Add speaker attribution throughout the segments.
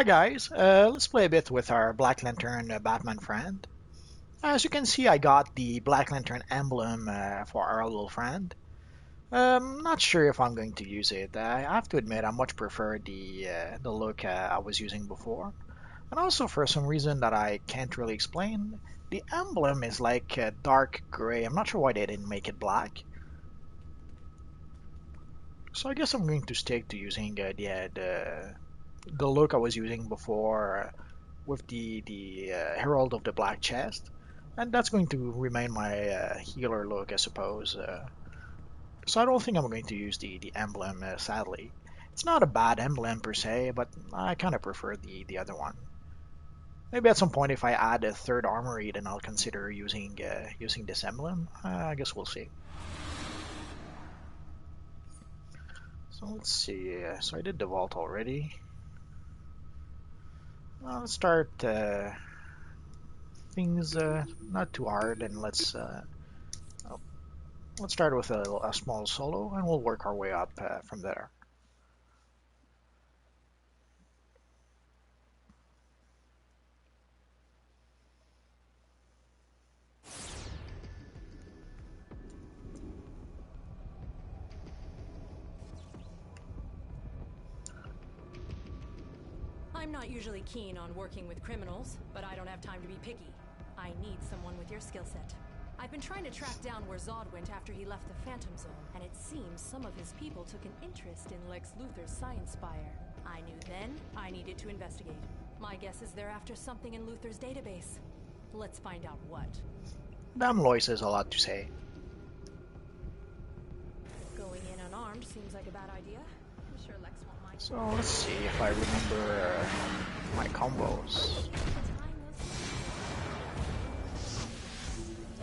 Speaker 1: Hi guys, let's play a bit with our Black Lantern Batman friend. As you can see, I got the Black Lantern emblem for our little friend. Not sure if I'm going to use it. I have to admit, I much prefer the look I was using before. And also, for some reason that I can't really explain, the emblem is like dark gray. I'm not sure why they didn't make it black. So I guess I'm going to stick to using the look I was using before with the Herald of the Black Chest, and that's going to remain my healer look, I suppose. So I don't think I'm going to use the emblem, sadly. It's not a bad emblem per se, but I kind of prefer the other one. Maybe at some point, if I add a third armory, then I'll consider using this emblem. I guess we'll see. So let's see. So I did the vault already. Let's start things not too hard, and let's start with a small solo, and we'll work our way up from there.
Speaker 2: I'm not usually keen on working with criminals, but I don't have time to be picky. I need someone with your skill set. I've been trying to track down where Zod went after he left the Phantom Zone, and it seems some of his people took an interest in Lex Luthor's Science Spire. I knew then I needed to investigate. My guess is they're after something in Luthor's database. Let's find out what.
Speaker 1: Damn, Lois has a lot to say.
Speaker 2: Going in unarmed seems like a bad idea. I'm sure Lex won't mind.
Speaker 1: So let's see if I remember my combos.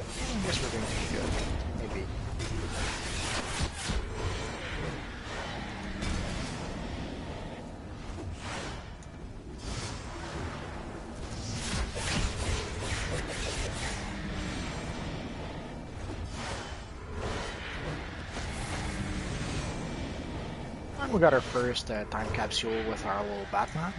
Speaker 1: I guess we're going to be good. Maybe. And we got our first time capsule with our little Batman.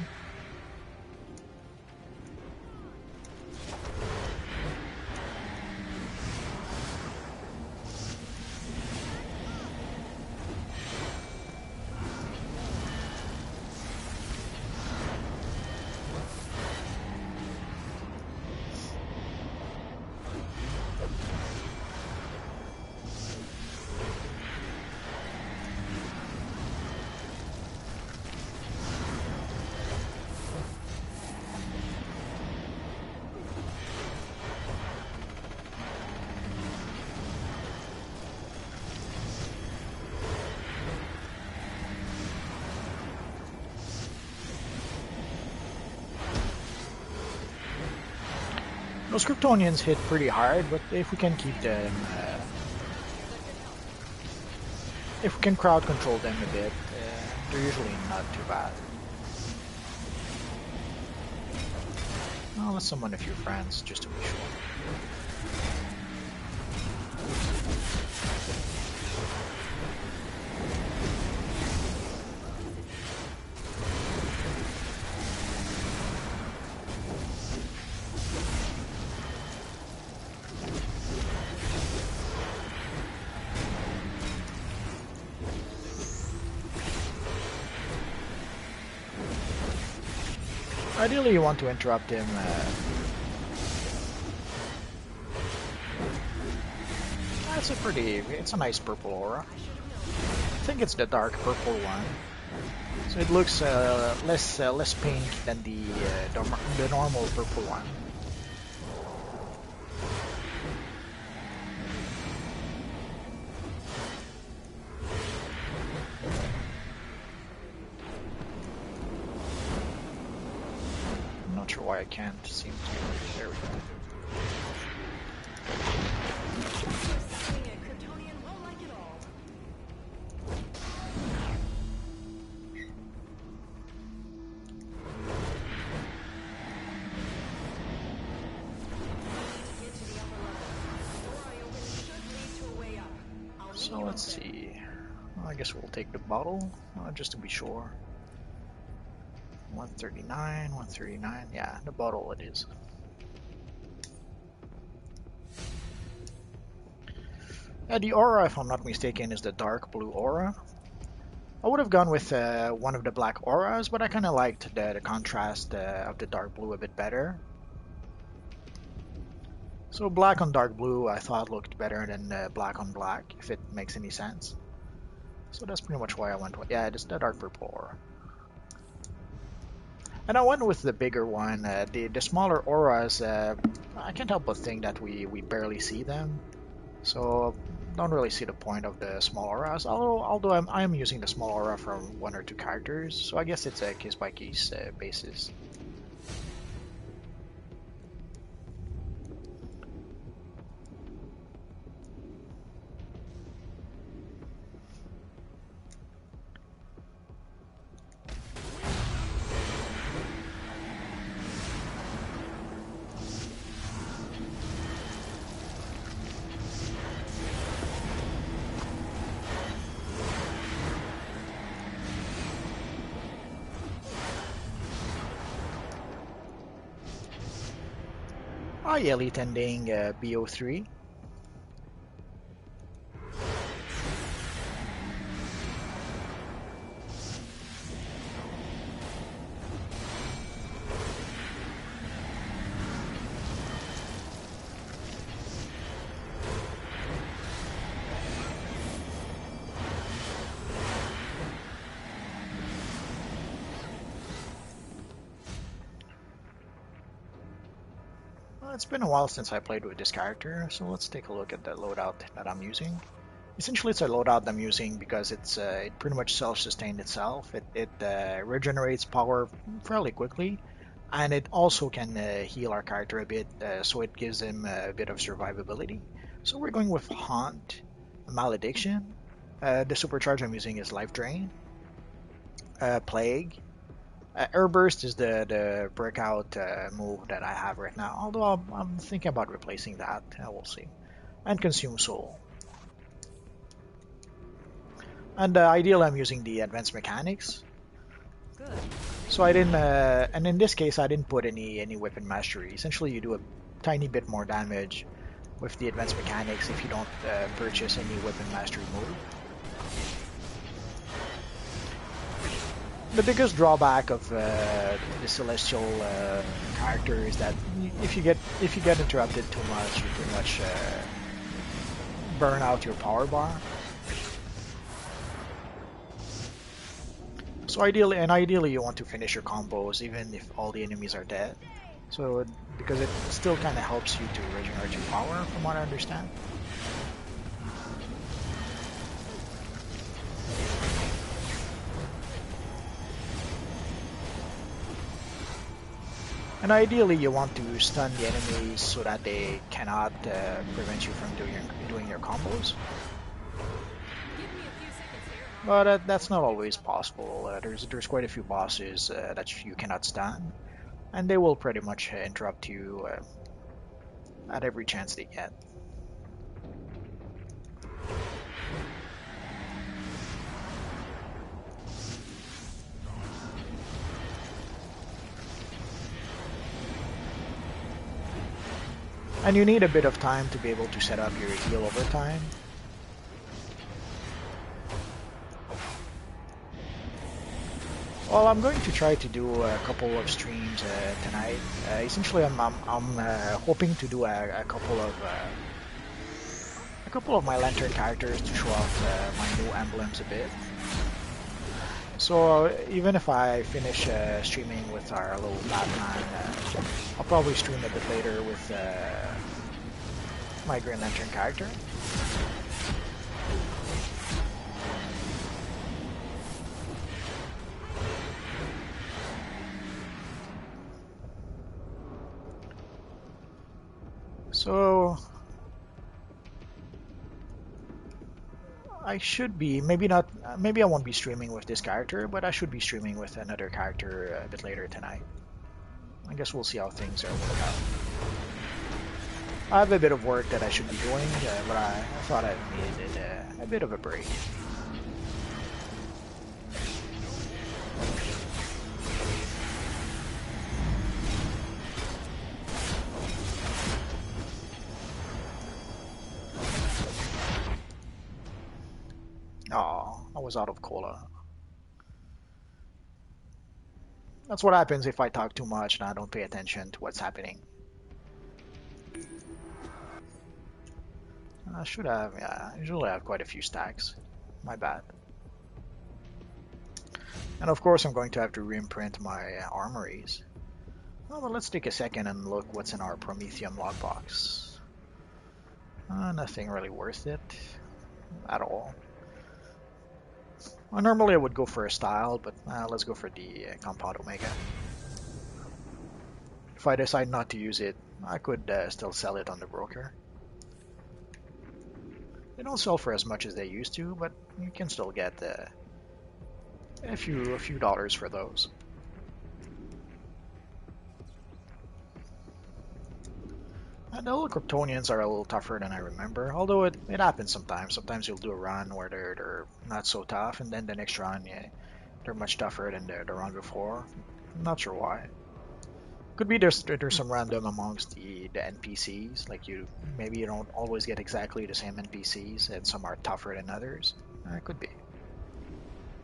Speaker 1: Those Kryptonians hit pretty hard, but if we can keep them, if we can crowd control them a bit, they're usually not too bad. Well, let's summon a few friends just to be sure. Ideally, you want to interrupt him. It's a nice purple aura. I think it's the dark purple one, so it looks less pink than the normal purple one. Not sure why I can't seem to. There we go. So let's see. Well, I guess we'll take the bottle just to be sure. 139, 139. Yeah, the bottle it is. The aura, if I'm not mistaken, is the dark blue aura. I would have gone with one of the black auras, but I kind of liked the contrast of the dark blue a bit better. So black on dark blue I thought looked better than black on black, if it makes any sense. So that's pretty much why I went with, yeah, it's the dark purple aura. And I went with the bigger one. The smaller auras, I can't help but think that we barely see them. So don't really see the point of the small auras. Although I'm using the small aura from one or two characters, so I guess it's a case by case basis. Hi, Elite Ending BO3. Well, it's been a while since I played with this character, so let's take a look at the loadout that I'm using. Essentially, it's a loadout I'm using because it pretty much self-sustained itself. It regenerates power fairly quickly, and it also can heal our character a bit, so it gives him a bit of survivability. So we're going with Haunt, Malediction. The supercharge I'm using is Life Drain, Plague. Airburst is the breakout move that I have right now, although I'm thinking about replacing that. We'll see. And Consume Soul. And ideally, I'm using the advanced mechanics.
Speaker 2: Good.
Speaker 1: So I didn't, and in this case, I didn't put any weapon mastery. Essentially, you do a tiny bit more damage with the advanced mechanics if you don't purchase any weapon mastery move. The biggest drawback of the celestial character is that if you get interrupted too much, you pretty much burn out your power bar. So ideally you want to finish your combos even if all the enemies are dead. So because it still kind of helps you to regenerate your power, from what I understand. And ideally you want to stun the enemies so that they cannot prevent you from doing your combos. But that's not always possible. There's quite a few bosses that you cannot stun, and they will pretty much interrupt you at every chance they get. And you need a bit of time to be able to set up your heal over time. Well, I'm going to try to do a couple of streams tonight. Essentially, I'm hoping to do a couple of my Lantern characters to show off my new emblems a bit. So even if I finish streaming with our little Batman, I'll probably stream a bit later with my Green Lantern character. So I should be, maybe not, maybe I won't be streaming with this character, but I should be streaming with another character a bit later tonight. I guess we'll see how things are working out. I have a bit of work that I should be doing, but I thought I needed a bit of a break. I was out of cola. That's what happens if I talk too much and I don't pay attention to what's happening. I should have, yeah, I usually have quite a few stacks. My bad. And of course I'm going to have to reimprint my armories. Well, but let's take a second and look what's in our Prometheum lockbox. Nothing really worth it at all. Well, normally I would go for a style, but let's go for the Compound Omega. If I decide not to use it, I could still sell it on the broker. They don't sell for as much as they used to, but you can still get a few dollars for those. And the little Kryptonians are a little tougher than I remember, although it happens sometimes. Sometimes you'll do a run where they're not so tough, and then the next run, yeah, they're much tougher than the run before. I'm not sure why. Could be there's some random amongst the NPCs, like maybe you don't always get exactly the same NPCs, and some are tougher than others. It could be.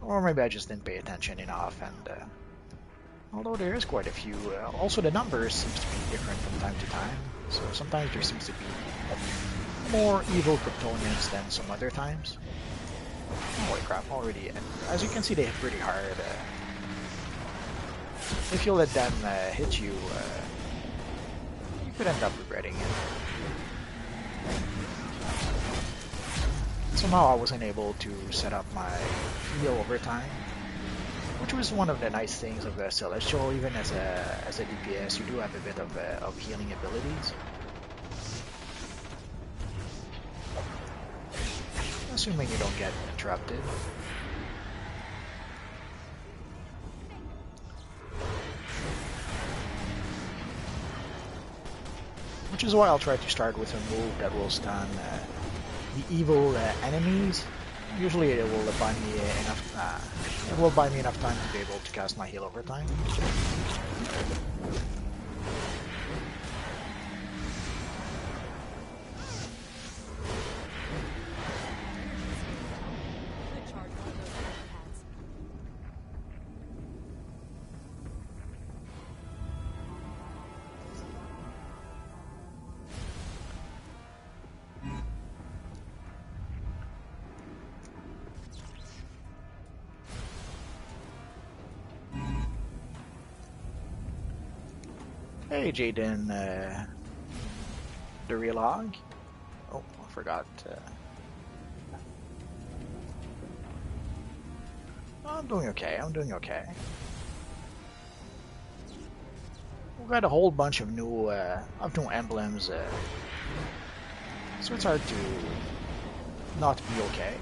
Speaker 1: Or maybe I just didn't pay attention enough, and although there is quite a few, also the numbers seems to be different from time to time. So sometimes there seems to be more evil Kryptonians than some other times. Holy crap, already. As you can see, they hit pretty hard. If you let them hit you, you could end up regretting it. Somehow I wasn't able to set up my heal over time, which was one of the nice things of Celestial. Even as a DPS, you do have a bit of healing abilities. Assuming you don't get interrupted. Which is why I'll try to start with a move that will stun the evil enemies. Usually it will buy me enough. It will buy me enough time to be able to cast my heal over time. Hey, Jaden, the relog. Oh, I forgot. I'm doing okay. I'm doing okay. We got a whole bunch of new emblems, so it's hard to not be okay.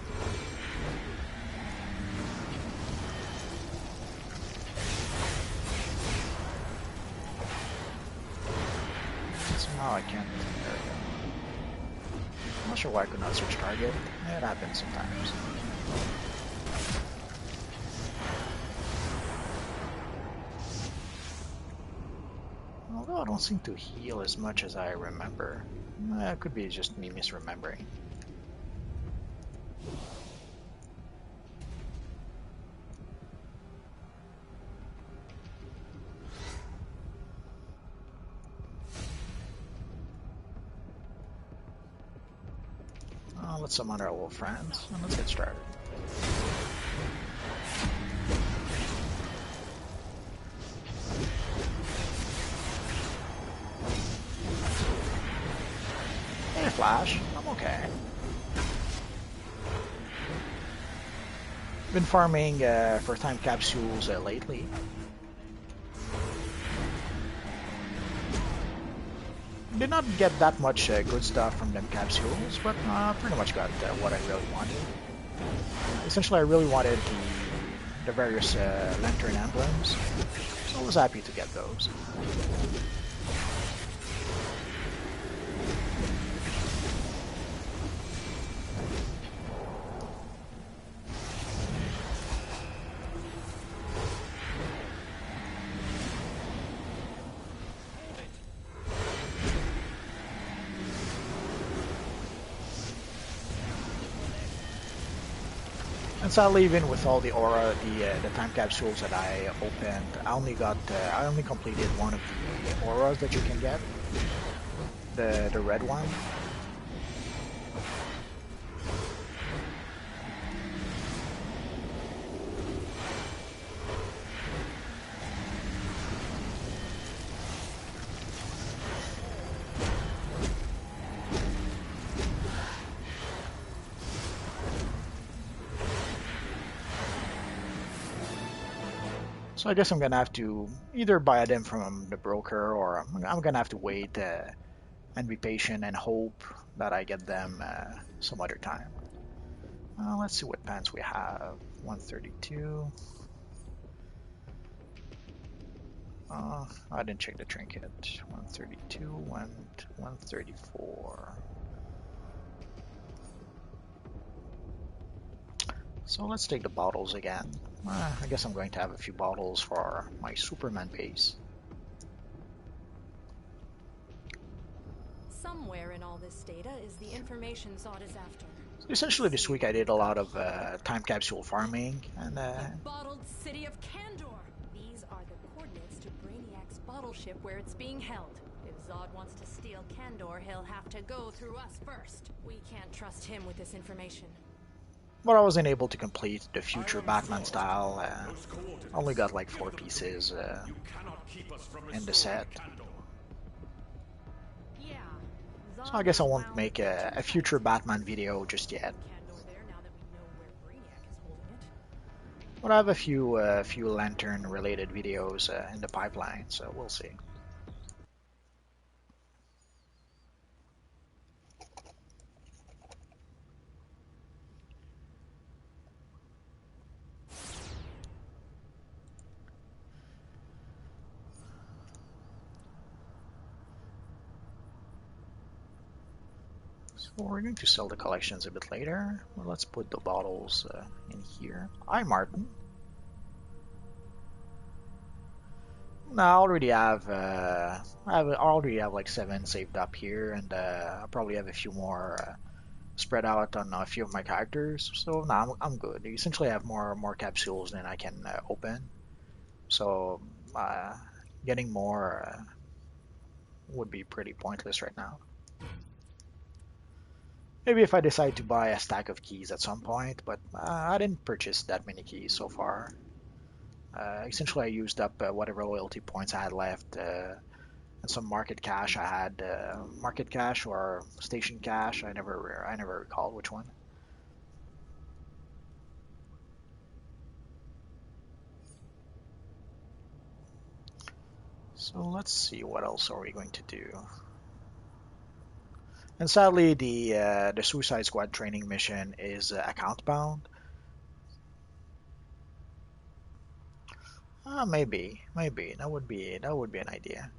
Speaker 1: Oh, I can't. There we go. I'm not sure why I could not switch target. It happens sometimes. Although I don't seem to heal as much as I remember. It could be just me misremembering. Let's summon our little friends, and let's get started. Hey, Flash, I'm okay. Been farming for time capsules lately. Did not get that much good stuff from them capsules, but pretty much got what I really wanted. Essentially, I really wanted the various lantern emblems, so I was happy to get those. sadly, even with all the aura, the time capsules that I opened, I only completed one of the auras that you can get, the red one. So I guess I'm gonna have to either buy them from the broker, or I'm gonna have to wait and be patient and hope that I get them some other time. Let's see what pants we have. 132. I didn't check the trinket. 132, 134. So let's take the bottles again. I guess I'm going to have a few bottles for my Superman base.
Speaker 2: Somewhere in all this data is the information Zod is after.
Speaker 1: So essentially this week I did a lot of time capsule farming, and
Speaker 2: The bottled city of Kandor! These are the coordinates to Brainiac's bottle ship where it's being held. If Zod wants to steal Kandor, he'll have to go through us first. We can't trust him with this information.
Speaker 1: but I wasn't able to complete the future Batman style. I only got like 4 pieces in the set.
Speaker 2: Yeah.
Speaker 1: So I guess I won't make a future Batman video just yet.
Speaker 2: Kandor there now that we know where Brainiac is holding it.
Speaker 1: But I have a few Lantern related videos in the pipeline, so we'll see. So we're going to sell the collections a bit later. Well, let's put the bottles in here. Hi, Martin. No, I already have like 7 saved up here, and I probably have a few more spread out on a few of my characters. So no, I'm good. Essentially, I have more capsules than I can open. So getting more would be pretty pointless right now. Maybe if I decide to buy a stack of keys at some point, but I didn't purchase that many keys so far. Essentially, I used up whatever loyalty points I had left, and some market cash I had. Market cash or station cash, I never recall which one. So let's see, what else are we going to do? And sadly, the Suicide Squad training mission is account bound. Maybe that would be an idea.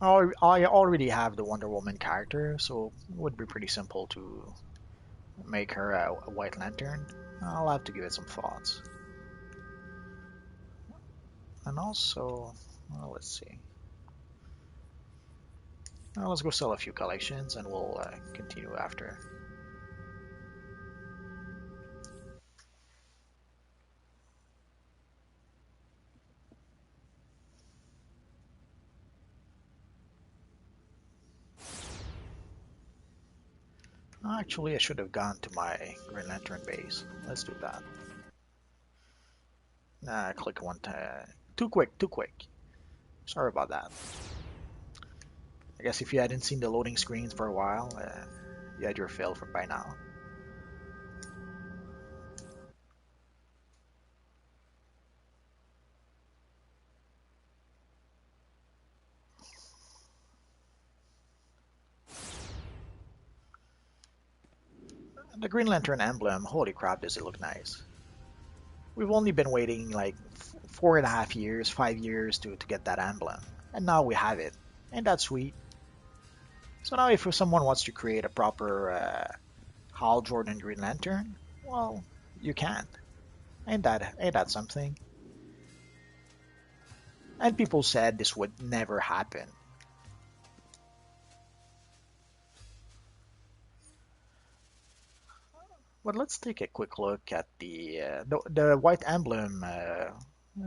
Speaker 1: I already have the Wonder Woman character, so it would be pretty simple to make her a White Lantern. I'll have to give it some thoughts. And also, well, let's see. Let's go sell a few collections, and we'll continue after. Actually, I should have gone to my Green Lantern base. Let's do that. Click one time. Too quick. Sorry about that. I guess if you hadn't seen the loading screens for a while, you had your fill for by now. The Green Lantern emblem, holy crap, does it look nice. We've only been waiting like 4.5 years, 5 years to get that emblem. And now we have it. Ain't that sweet? So now if someone wants to create a proper Hal Jordan Green Lantern, well, you can. Ain't that something? And people said this would never happen. But let's take a quick look at the white emblem.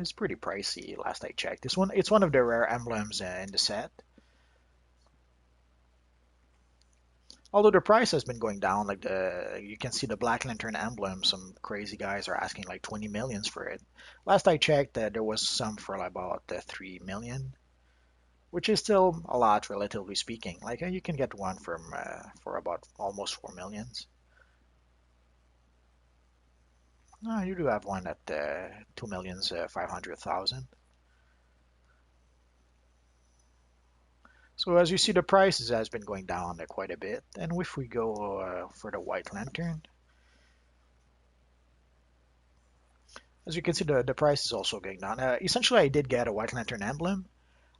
Speaker 1: Is pretty pricey. Last I checked, it's one of the rare emblems in the set. Although the price has been going down, like the you can see the Black Lantern emblem. Some crazy guys are asking like 20 millions for it. Last I checked, there was some for like about 3 million, which is still a lot relatively speaking. Like you can get one from for about almost 4 millions. You do have one at 2 millions 500,000. So as you see, the prices has been going down quite a bit. And if we go for the White Lantern, as you can see, the price is also going down. Essentially, I did get a White Lantern emblem.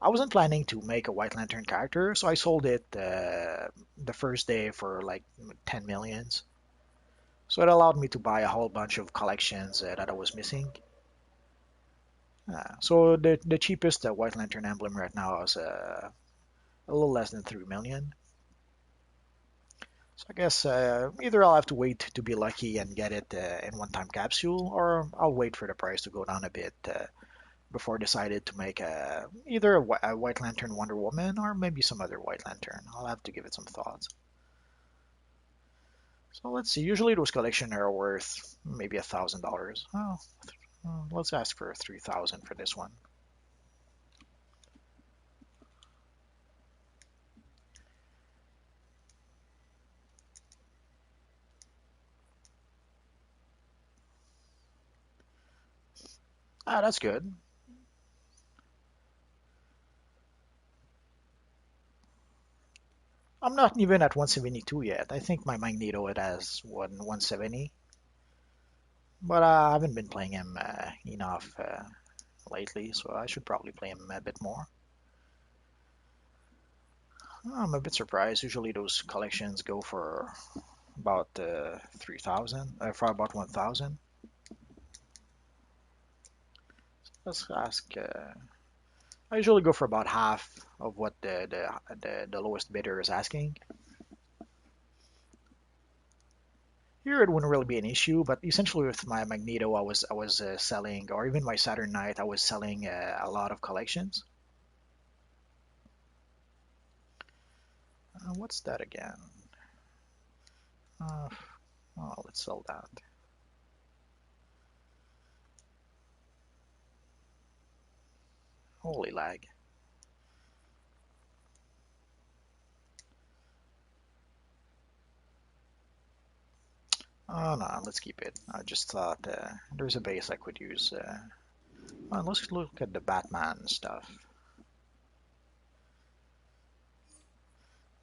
Speaker 1: I wasn't planning to make a White Lantern character, so I sold it the first day for like 10 millions. So it allowed me to buy a whole bunch of collections that I was missing. So the cheapest White Lantern emblem right now is a little less than 3 million. So I guess either I'll have to wait to be lucky and get it in one-time capsule, or I'll wait for the price to go down a bit before I decided to make either a White Lantern Wonder Woman or maybe some other White Lantern. I'll have to give it some thoughts. So let's see. Usually those collections are worth maybe $1,000. Oh, let's ask for 3,000 for this one. That's good. I'm not even at 172 yet. I think my Magneto it has 170, but I haven't been playing him enough lately, so I should probably play him a bit more. I'm a bit surprised. Usually those collections go for about 3,000, for about 1,000. Let's ask. I usually go for about half of what the lowest bidder is asking. Here it wouldn't really be an issue, but essentially with my Magneto, I was selling, or even my Saturn Knight, I was selling a lot of collections. What's that again? Uh, oh, let's sell that. Holy lag. Oh no, let's keep it. I just thought there's a base I could use. Let's look at the Batman stuff.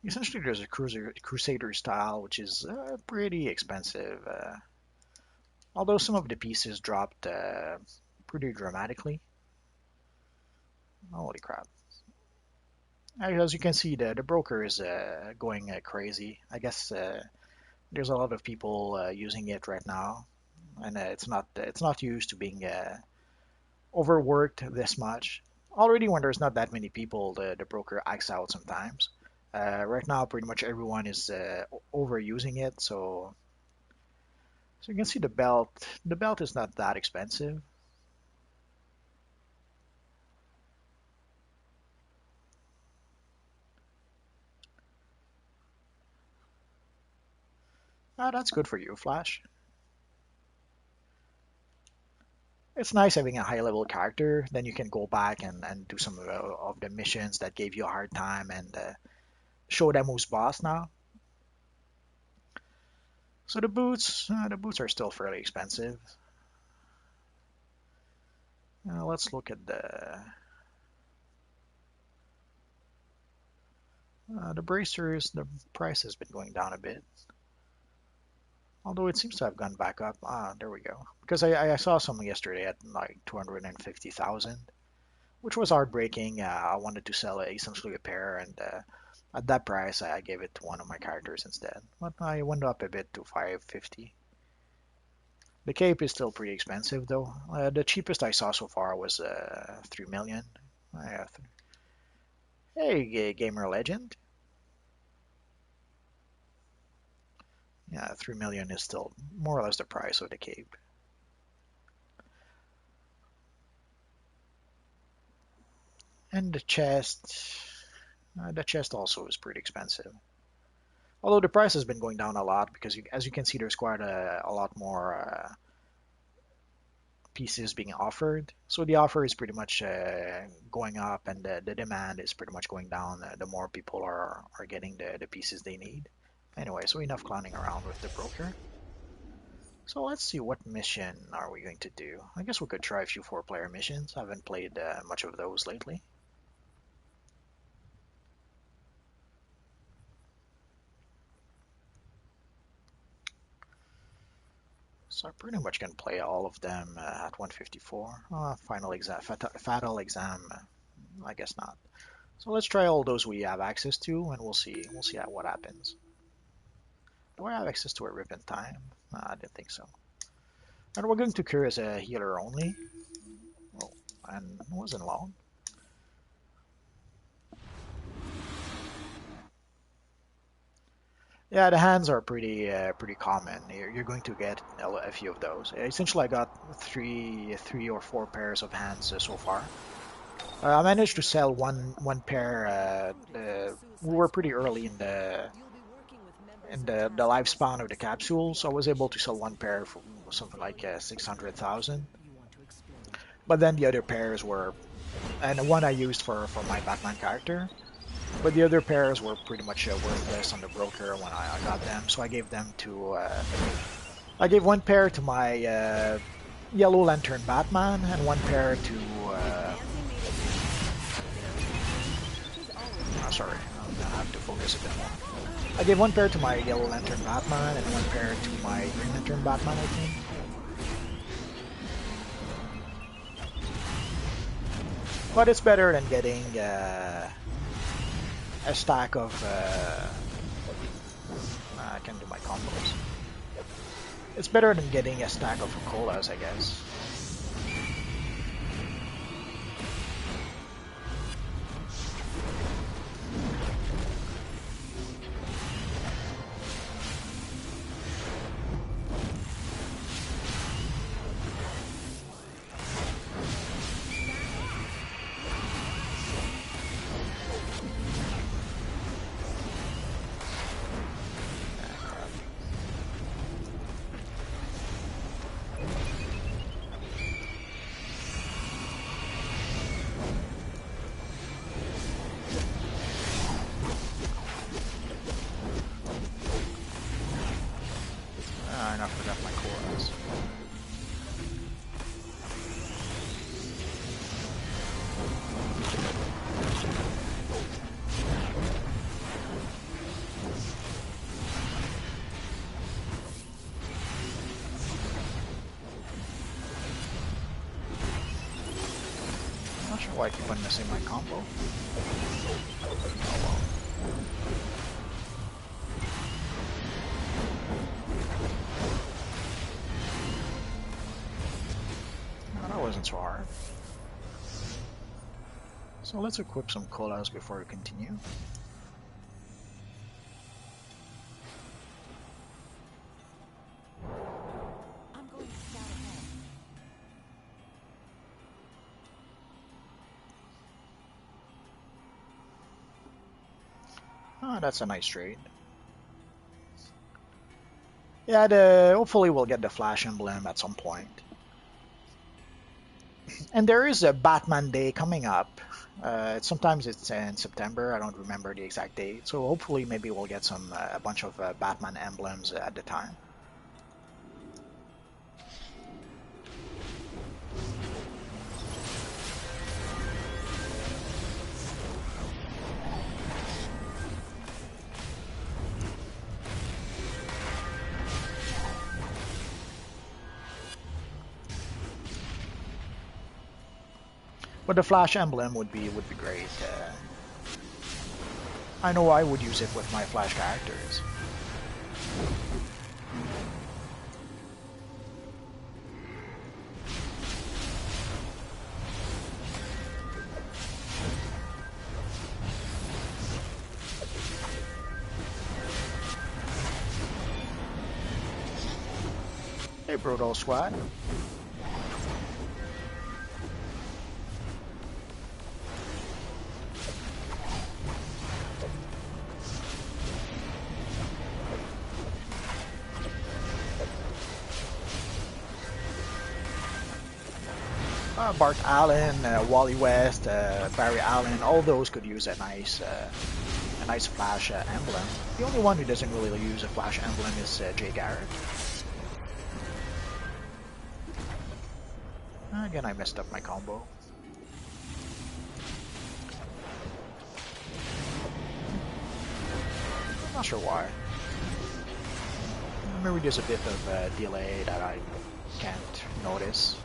Speaker 1: Essentially, there's a Crusader style, which is pretty expensive. Although some of the pieces dropped pretty dramatically. Holy crap. As you can see, the broker is going crazy. I guess there's a lot of people using it right now, and it's not used to being overworked this much. Already, when there's not that many people, the broker acts out sometimes. Right now, pretty much everyone is overusing it, so you can see the belt. The belt is not that expensive. That's good for you, Flash. It's nice having a high level character. Then you can go back and do some of the missions that gave you a hard time and show them who's boss now. So the boots are still fairly expensive. Let's look at the bracers. The price has been going down a bit, although it seems to have gone back up. There we go. Because I saw some yesterday at like 250,000, which was heartbreaking. I wanted to sell essentially a pair, and at that price, I gave it to one of my characters instead. But I went up a bit to 550. The cape is still pretty expensive though. The cheapest I saw so far was 3 million. Uh, hey, gamer legend. Yeah, 3 million is still more or less the price of the cape. And the chest also is pretty expensive. Although the price has been going down a lot because, as you can see, there's quite a lot more pieces being offered. So the offer is pretty much going up, and the demand is pretty much going down. The more people are getting the pieces they need. Anyway, so enough clowning around with the broker. So let's see, what mission are we going to do? I guess we could try a few 4-player missions. I haven't played much of those lately. So I pretty much can play all of them at 154. Final exam, fatal exam, I guess not. So let's try all those we have access to, and we'll see what happens. Do I have access to a rip in time? I didn't think so. And we're going to cure as a healer only. Oh, and it wasn't long. Yeah, the hands are pretty common. You're going to get a few of those. Essentially, I got three or four pairs of hands so far. I managed to sell one pair. We were pretty early in the lifespan of the capsule, so I was able to sell one pair for something like 600,000. But then the other pairs were, and one I used for my Batman character. But the other pairs were pretty much worthless on the broker when I got them, so I gave them to. I gave one pair to my Yellow Lantern Batman and one pair to. Sorry, I have to focus a bit more. I gave one pair to my Yellow Lantern Batman and one pair to my Green Lantern Batman, I think. But it's better than getting a stack of. I can do my combos. It's better than getting a stack of colas, I guess. I forgot my colas. I'm not sure why I keep on missing my combo. Oh well. That wasn't so hard. So let's equip some colas before we continue.
Speaker 2: I'm going to scout ahead.
Speaker 1: Oh, that's a nice trade. Yeah, hopefully we'll get the Flash emblem at some point. And there is a Batman Day coming up. Sometimes it's in September. I don't remember the exact date. So hopefully maybe we'll get a bunch of Batman emblems at the time. But the Flash emblem would be great. I know I would use it with my Flash characters. Hey, Brutal Squad. Bart Allen, Wally West, Barry Allen, all those could use a nice flash emblem. The only one who doesn't really use a flash emblem is Jay Garrett. Again, I messed up my combo. I'm not sure why. Maybe there's a bit of delay that I can't notice.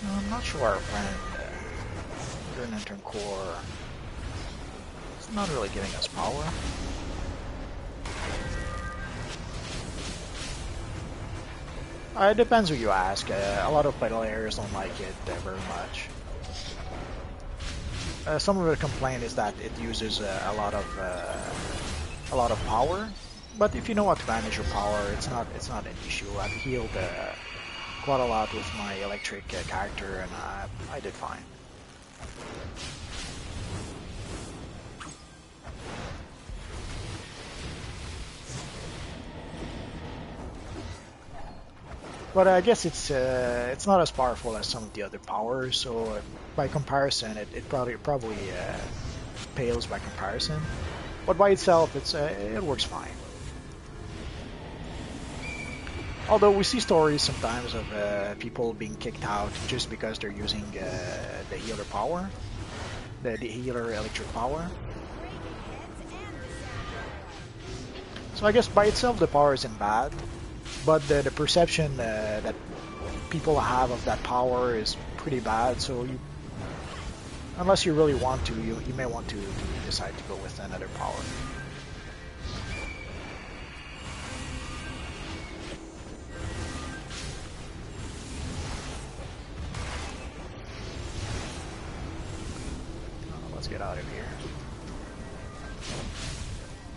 Speaker 1: I'm not sure our friend Green Lantern Core is not really giving us power. It depends who you ask. A lot of players don't like it very much. Some of the complaint is that it uses a lot of power, but if you know how to manage your power, it's not an issue. I've healed quite a lot with my electric character, and I did fine. But I guess it's not as powerful as some of the other powers, so by comparison, it probably pales by comparison. But by itself, it works fine. Although we see stories sometimes of people being kicked out just because they're using the healer power, the healer electric power. So I guess by itself the power isn't bad, but the perception that people have of that power is pretty bad. So unless you really want to, you may want to decide to go with another power. Let's get out of here.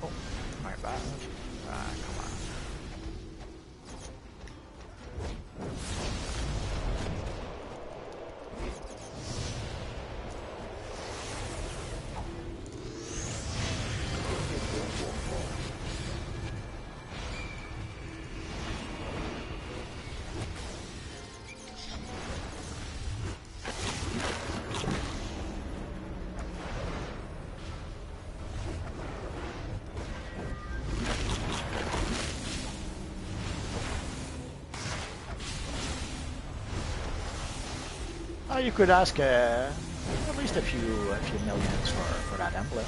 Speaker 1: Oh, my bad. Come on. You could ask at least a few millions for that emblem.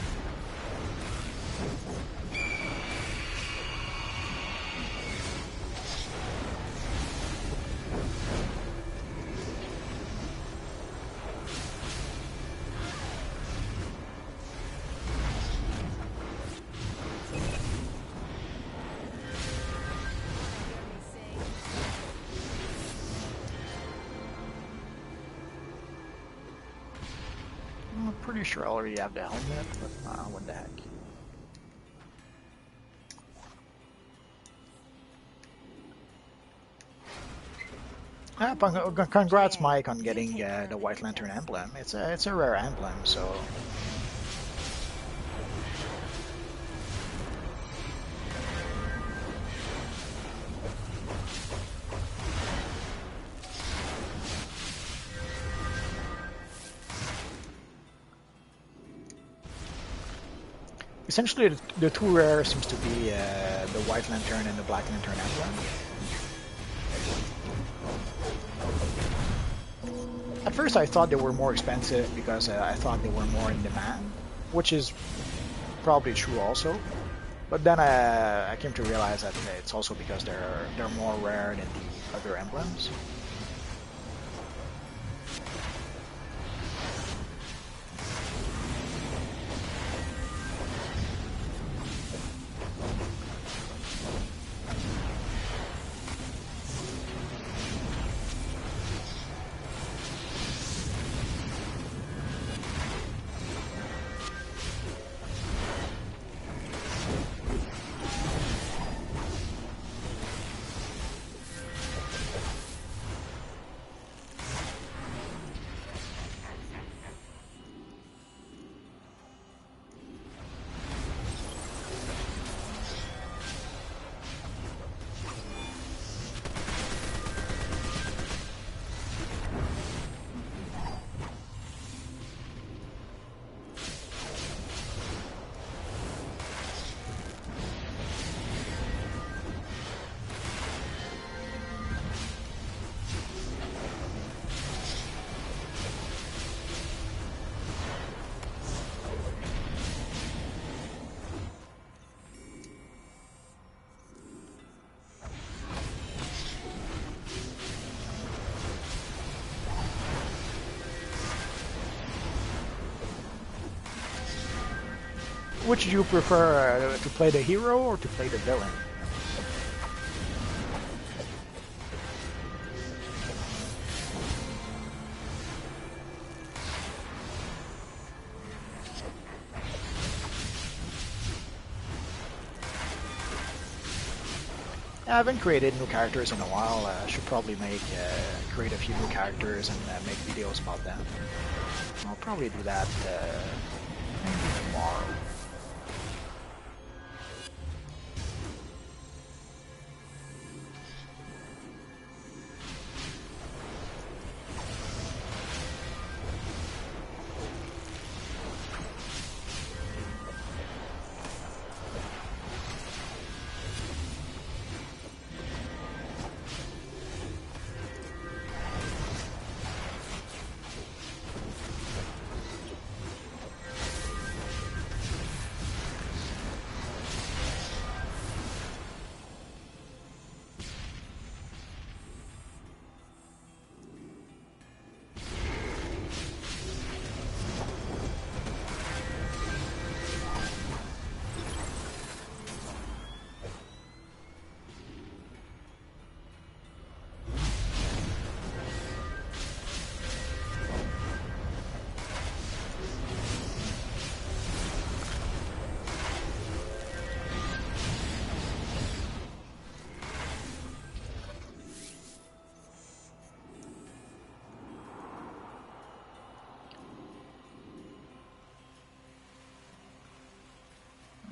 Speaker 1: Pretty sure I already have the helmet, but what the heck. Yeah, congrats, Mike, on getting the White Lantern emblem. It's a rare emblem, so essentially the two rare seems to be the White Lantern and the Black Lantern emblem. At first, I thought they were more expensive because I thought they were more in demand, which is probably true also. But then I came to realize that it's also because they're more rare than the other emblems. Which do you prefer, to play the hero or to play the villain? I haven't created new characters in a while. I should probably create a few new characters and make videos about them. I'll probably do that maybe tomorrow.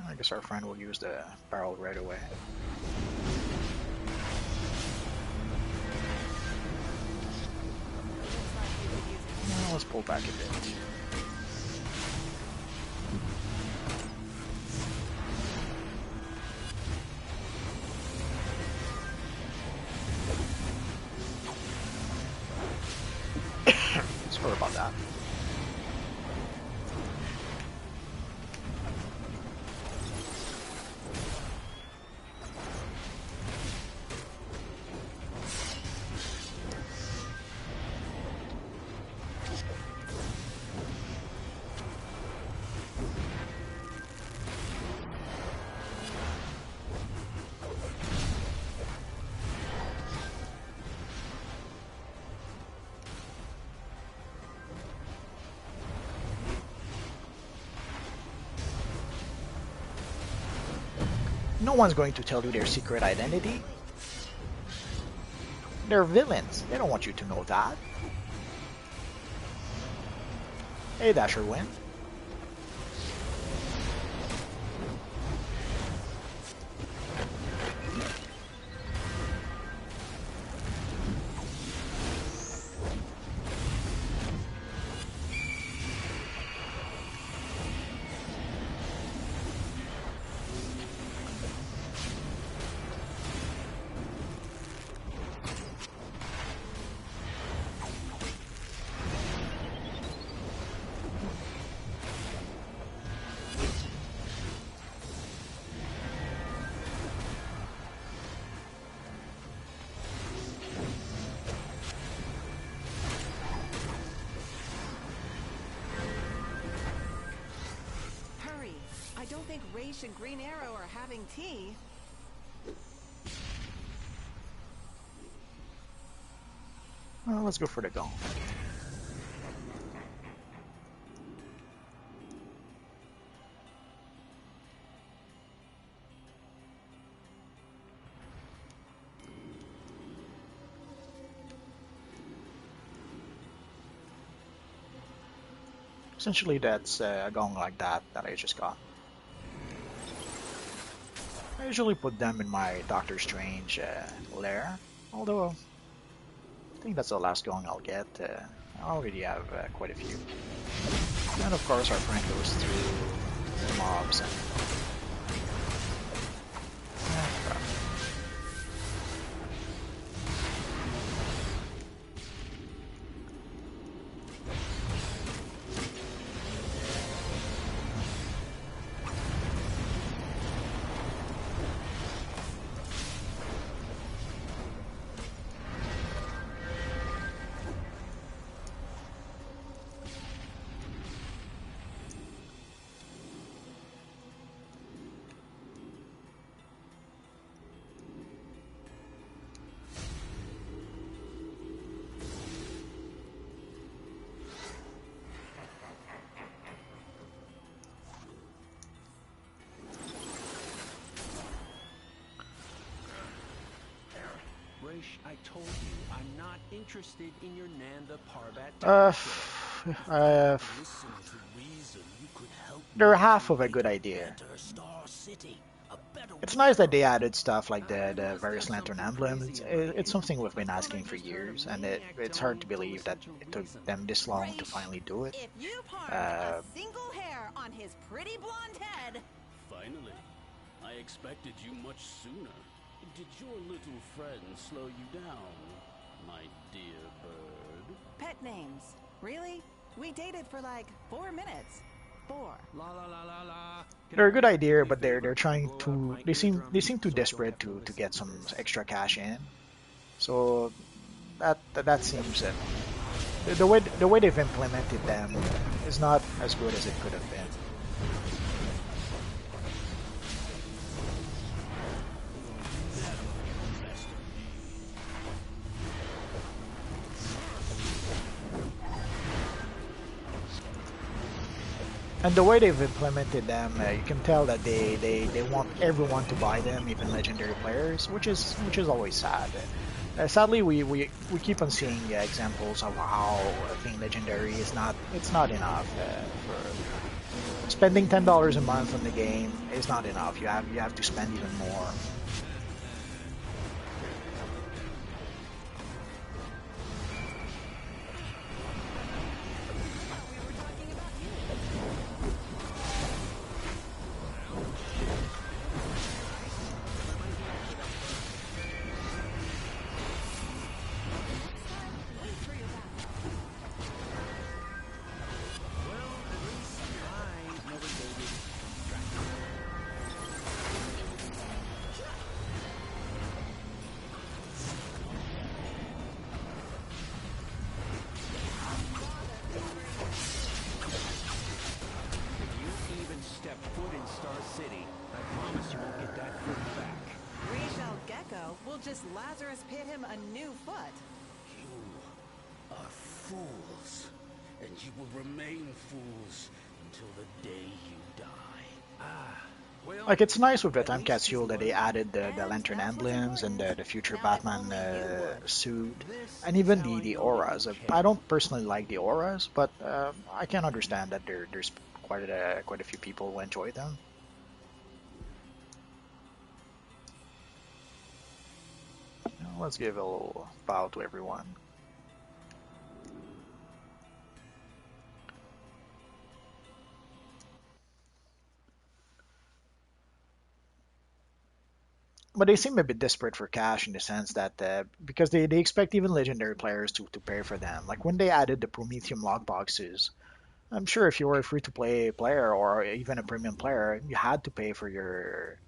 Speaker 1: I guess our friend will use the barrel right away. Well, let's pull back a bit. Sorry about that. No one's going to tell you their secret identity. They're villains. They don't want you to know that. Hey, Dasher win.
Speaker 3: I don't think Raish and Green Arrow are having tea.
Speaker 1: Well, let's go for the goal. Essentially, that's a gong like that I just got. I usually put them in my Doctor Strange lair, although I think that's the last gong I'll get. I already have quite a few. And of course, our friend goes through the mobs and crap.
Speaker 4: I told you I'm not interested in your Nanda Parbat.
Speaker 1: They're half of a good idea. It's nice that they added stuff like the various lantern emblems. It's something we've been asking for years, and it's hard to believe that it took them this long to finally do it.
Speaker 3: If you've harmed a single hair on his pretty blonde head...
Speaker 4: Finally. I expected you much sooner. Did your little friend slow you down, my dear bird?
Speaker 3: Pet names. Really? We dated for like 4 minutes. 4.
Speaker 4: La la la la la.
Speaker 1: They're a good idea, but they're trying to they seem too desperate to get some extra cash in. So that seems the way they've implemented them is not as good as it could have been. And the way they've implemented them, you can tell that they want everyone to buy them, even legendary players, which is always sad. Sadly, we keep on seeing examples of how being legendary is not enough. For spending $10 a month on the game is not enough. You have to spend even more.
Speaker 3: Just Lazarus pit him a new foot.
Speaker 4: You are fools, and you will remain fools until the day you die.
Speaker 1: Like it's nice with the
Speaker 3: At
Speaker 1: time
Speaker 3: least he's
Speaker 1: capsule that they
Speaker 3: loyal.
Speaker 1: added the
Speaker 3: And
Speaker 1: lantern
Speaker 3: that's what's
Speaker 1: emblems and
Speaker 3: important.
Speaker 1: the future
Speaker 3: Now, if
Speaker 1: Batman
Speaker 3: only you would.
Speaker 1: suit,
Speaker 4: This
Speaker 1: and
Speaker 4: is
Speaker 1: even
Speaker 4: how I
Speaker 1: the
Speaker 4: know you
Speaker 1: auras. I
Speaker 4: care.
Speaker 1: don't personally like the auras, but I can understand that there's quite a few people who enjoy them. Let's give a little bow to everyone. But they seem a bit desperate for cash in the sense that because they expect even legendary players to pay for them. Like when they added the Prometheum log boxes, I'm sure if you were a free to play player or even a premium player, you had to pay for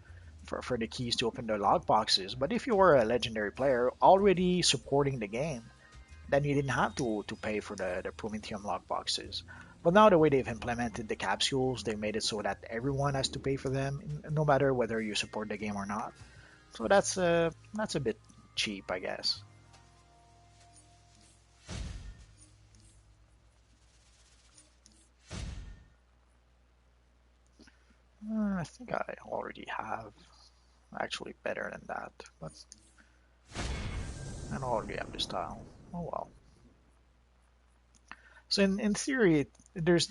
Speaker 1: for the keys to open the log boxes. But if you were a legendary player already supporting the game, then you didn't have to pay for the Prometheum log boxes. But now the way they've implemented the capsules, they made it so that everyone has to pay for them, no matter whether you support the game or not. So that's a bit cheap, I guess. I think I already have actually better than that, but I don't already have the style. Oh well. So in theory, there's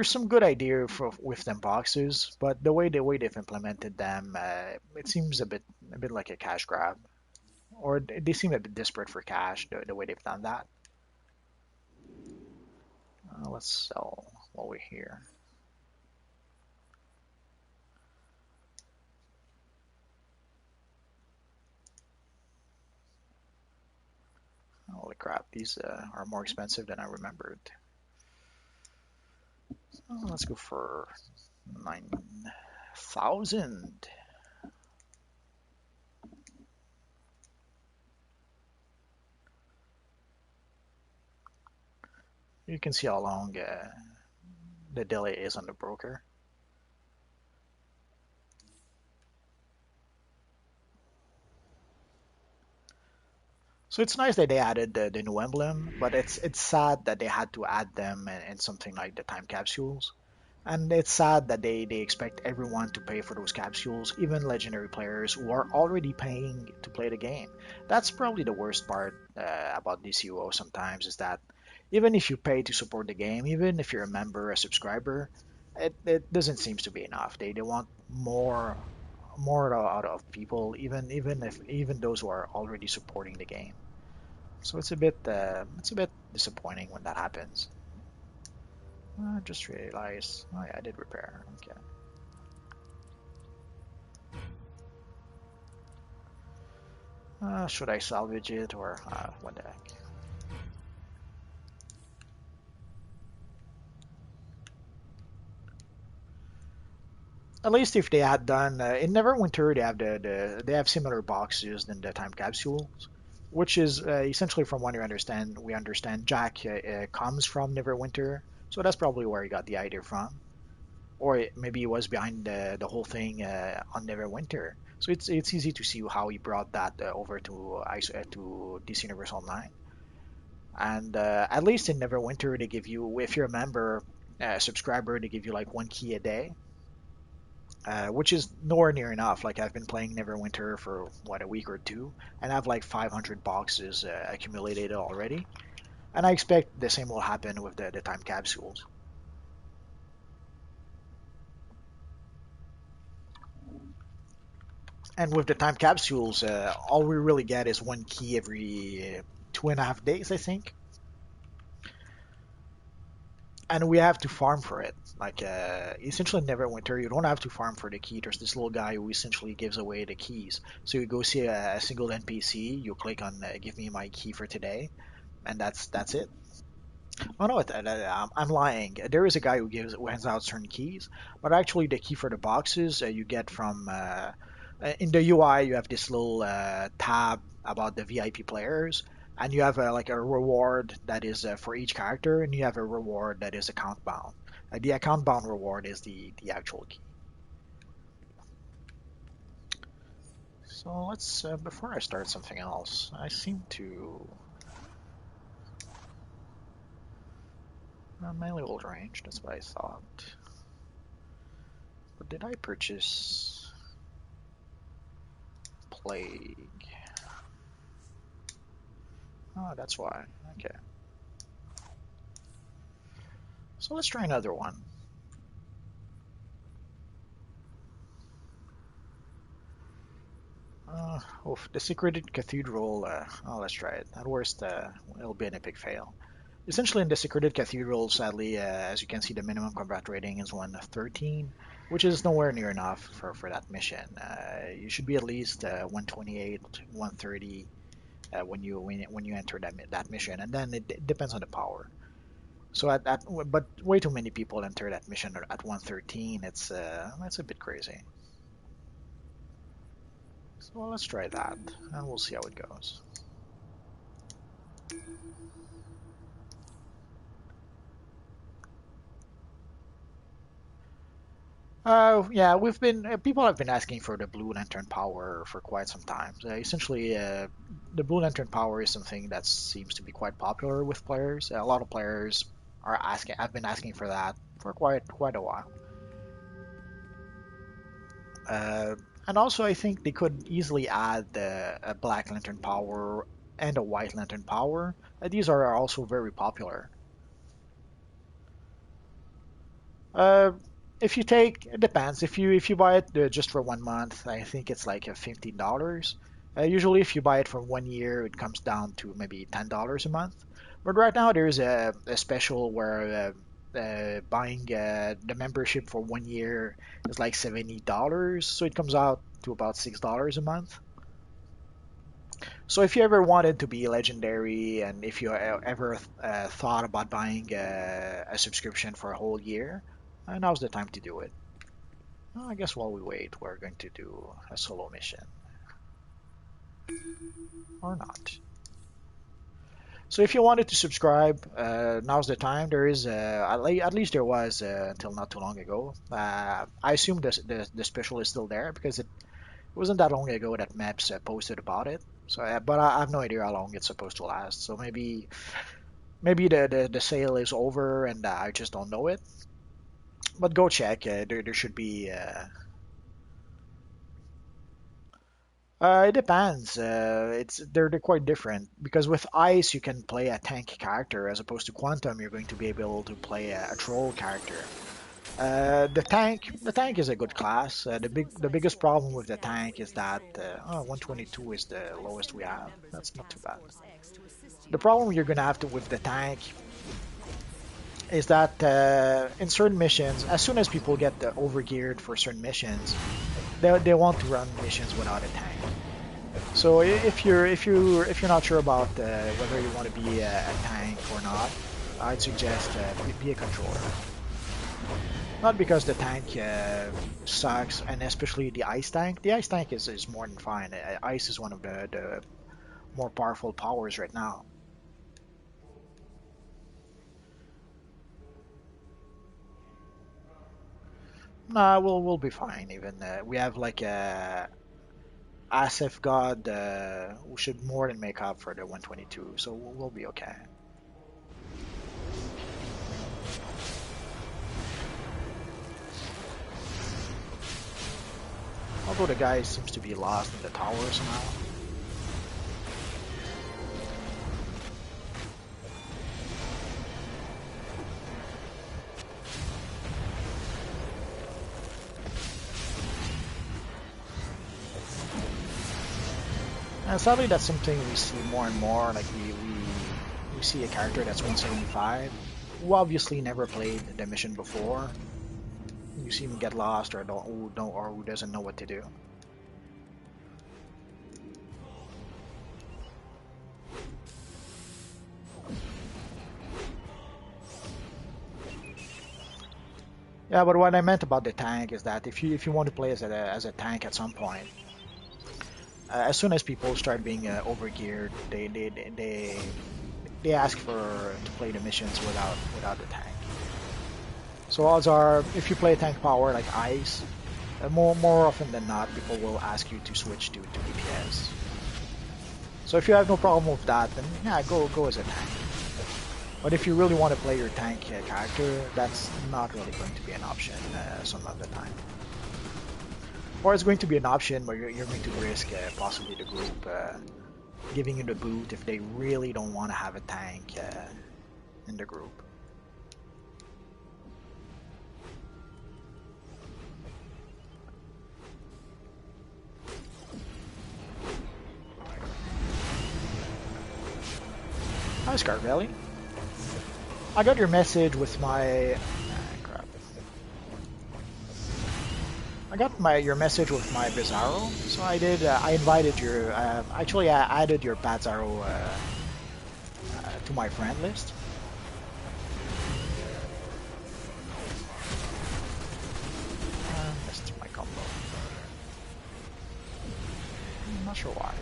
Speaker 1: some good idea for with them boxes, but the way they've implemented them, it seems a bit like a cash grab, or they seem a bit desperate for cash the way they've done that. Let's sell while we're here. Holy crap, these are more expensive than I remembered. Let's go for 9,000. You can see how long the delay is on the broker. So it's nice that they added the new emblem, but it's sad that they had to add them in something like the time capsules. And it's sad that they expect everyone to pay for those capsules, even legendary players who are already paying to play the game. That's probably the worst part about DCUO sometimes is that even if you pay to support the game, even if you're a member, a subscriber, it doesn't seem to be enough. They want more out of people, even those who are already supporting the game. So it's a bit disappointing when that happens. I just realized, oh yeah, I did repair. Okay. Should I salvage it or what the heck? At least if they had done in Neverwinter, they have similar boxes than the time capsules, which is essentially from what you understand. We understand Jack comes from Neverwinter, so that's probably where he got the idea from. Or maybe he was behind the whole thing on Neverwinter. So it's easy to see how he brought that over to DC Universe Online. And at least in Neverwinter, they give you, if you're a member, subscriber, they give you like one key a day, which is nowhere near enough. Like I've been playing Neverwinter for what a week or two, and I have like 500 boxes accumulated already. And I expect the same will happen with the time capsules. And with the time capsules, all we really get is one key every 2.5 days, I think. And we have to farm for it. Like essentially in Neverwinter, you don't have to farm for the key. There's this little guy who essentially gives away the keys. So you go see a single NPC, you click on "Give me my key for today," and that's it. Oh no, I'm lying. There is a guy who hands out certain keys, but actually the key for the boxes you get from in the UI. You have this little tab about the VIP players, and you have like a reward that is for each character, and you have a reward that is account bound. The account bound reward is the actual key. So let's before I start something else, I seem to mainly old range. That's what I thought. What did I purchase? Plague. Oh, that's why. Okay. So let's try another one. The Secreted Cathedral. Oh, let's try it. At worst, it'll be an epic fail. Essentially, in the Secreted Cathedral, sadly, as you can see, the minimum combat rating is 113, which is nowhere near enough for that mission. You should be at least 128, 130 when you enter that mission, and then it depends on the power. So but way too many people enter that mission at 113. It's a bit crazy. So let's try that, and we'll see how it goes. Yeah, we've been people have been asking for the Blue Lantern power for quite some time. Essentially, the Blue Lantern power is something that seems to be quite popular with players. A lot of players are asking. I've been asking for that for quite a while. Uh, and also, I think they could easily add a Black Lantern power and a White Lantern power. These are also very popular. Uh, if you take, it depends. If you buy it just for 1 month, I think it's like $15. Usually, if you buy it for 1 year, it comes down to maybe $10 a month. But right now, there's a special where buying the membership for 1 year is like $70, so it comes out to about $6 a month. So if you ever wanted to be legendary, and if you ever thought about buying a subscription for a whole year, now's the time to do it. Well, I guess while we wait, we're going to do a solo mission. Or not. So if you wanted to subscribe, now's the time. There is, at least there was until not too long ago. I assume the special is still there because it wasn't that long ago that Maps posted about it. So, but I have no idea how long it's supposed to last. So maybe the sale is over and I just don't know it. But go check. There should be. It depends. They're quite different because with Ice you can play a tank character as opposed to Quantum you're going to be able to play a troll character. The tank is a good class. The biggest problem with the tank is that 122 is the lowest we have. That's not too bad. The problem you're gonna have with the tank is that in certain missions, as soon as people get overgeared for certain missions, they want to run missions without a tank. So if you're not sure about whether you want to be a tank or not, I'd suggest be a controller. Not because the tank sucks, and especially the ice tank. The ice tank is more than fine. Ice is one of the more powerful powers right now. Nah, we'll be fine. Even we have like a Asif God who should more than make up for the 122, so we'll be okay. Although the guy seems to be lost in the tower somehow. And sadly, that's something we see more and more. Like we see a character that's 175, who obviously never played the mission before. You see him get lost, or who doesn't know what to do. Yeah, but what I meant about the tank is that if you want to play as a tank at some point, as soon as people start being overgeared, they ask to play the missions without the tank. So odds are, if you play tank power like Ice, more often than not, people will ask you to switch to DPS. So if you have no problem with that, then yeah, go as a tank. But if you really want to play your tank character, that's not really going to be an option some of the time. Or it's going to be an option where you're going to risk possibly the group giving you the boot if they really don't want to have a tank in the group. Hi, Scarvelli. I got your message with my. Crap. I got your message with my Bizarro, so I did. I invited your. Actually, I added your Bizarro to my friend list. Missed my combo. I'm not sure why.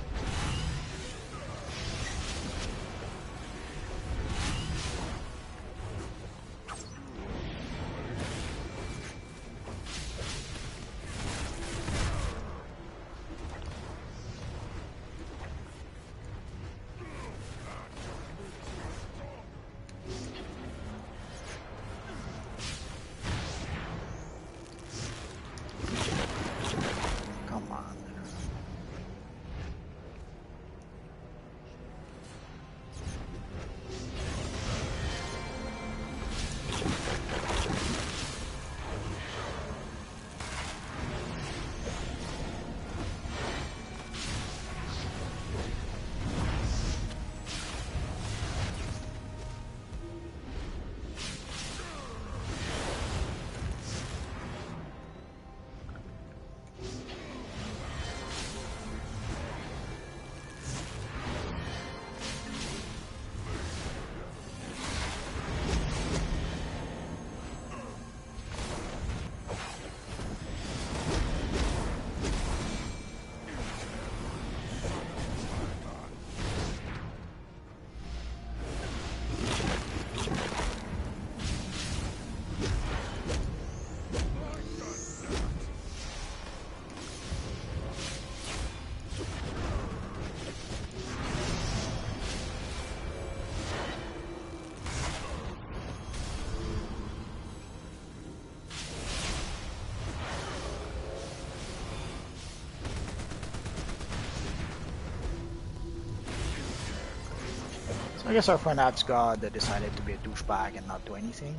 Speaker 1: I guess our friend Outsgod decided to be a douchebag and not do anything.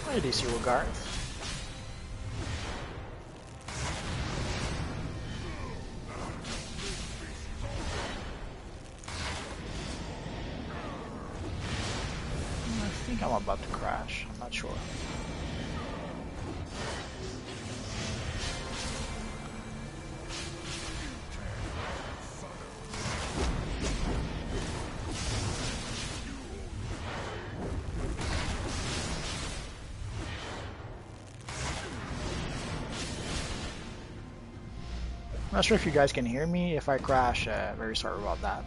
Speaker 1: Hi, DCUO Garth. I think I'm about to crash. I'm not sure. Not sure if you guys can hear me. If I crash, very sorry about that.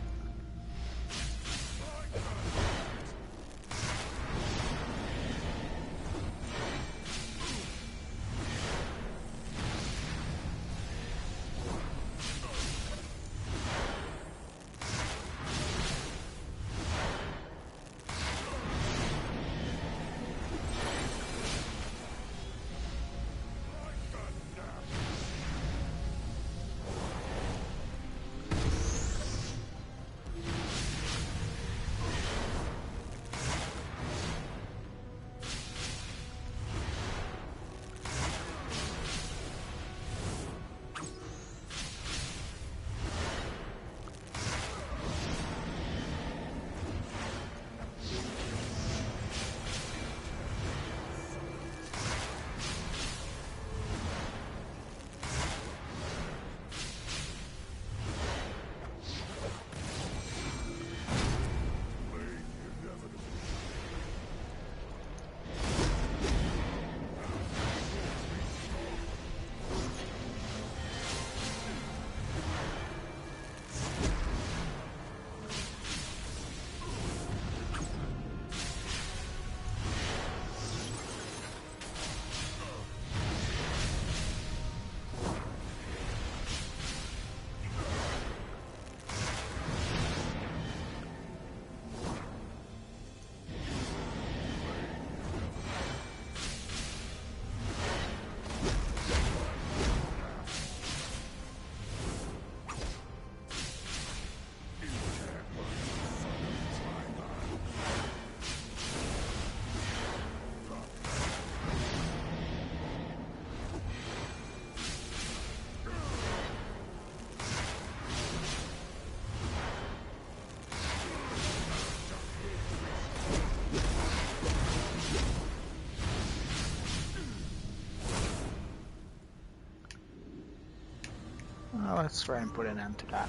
Speaker 1: Well, let's try and put an end to that.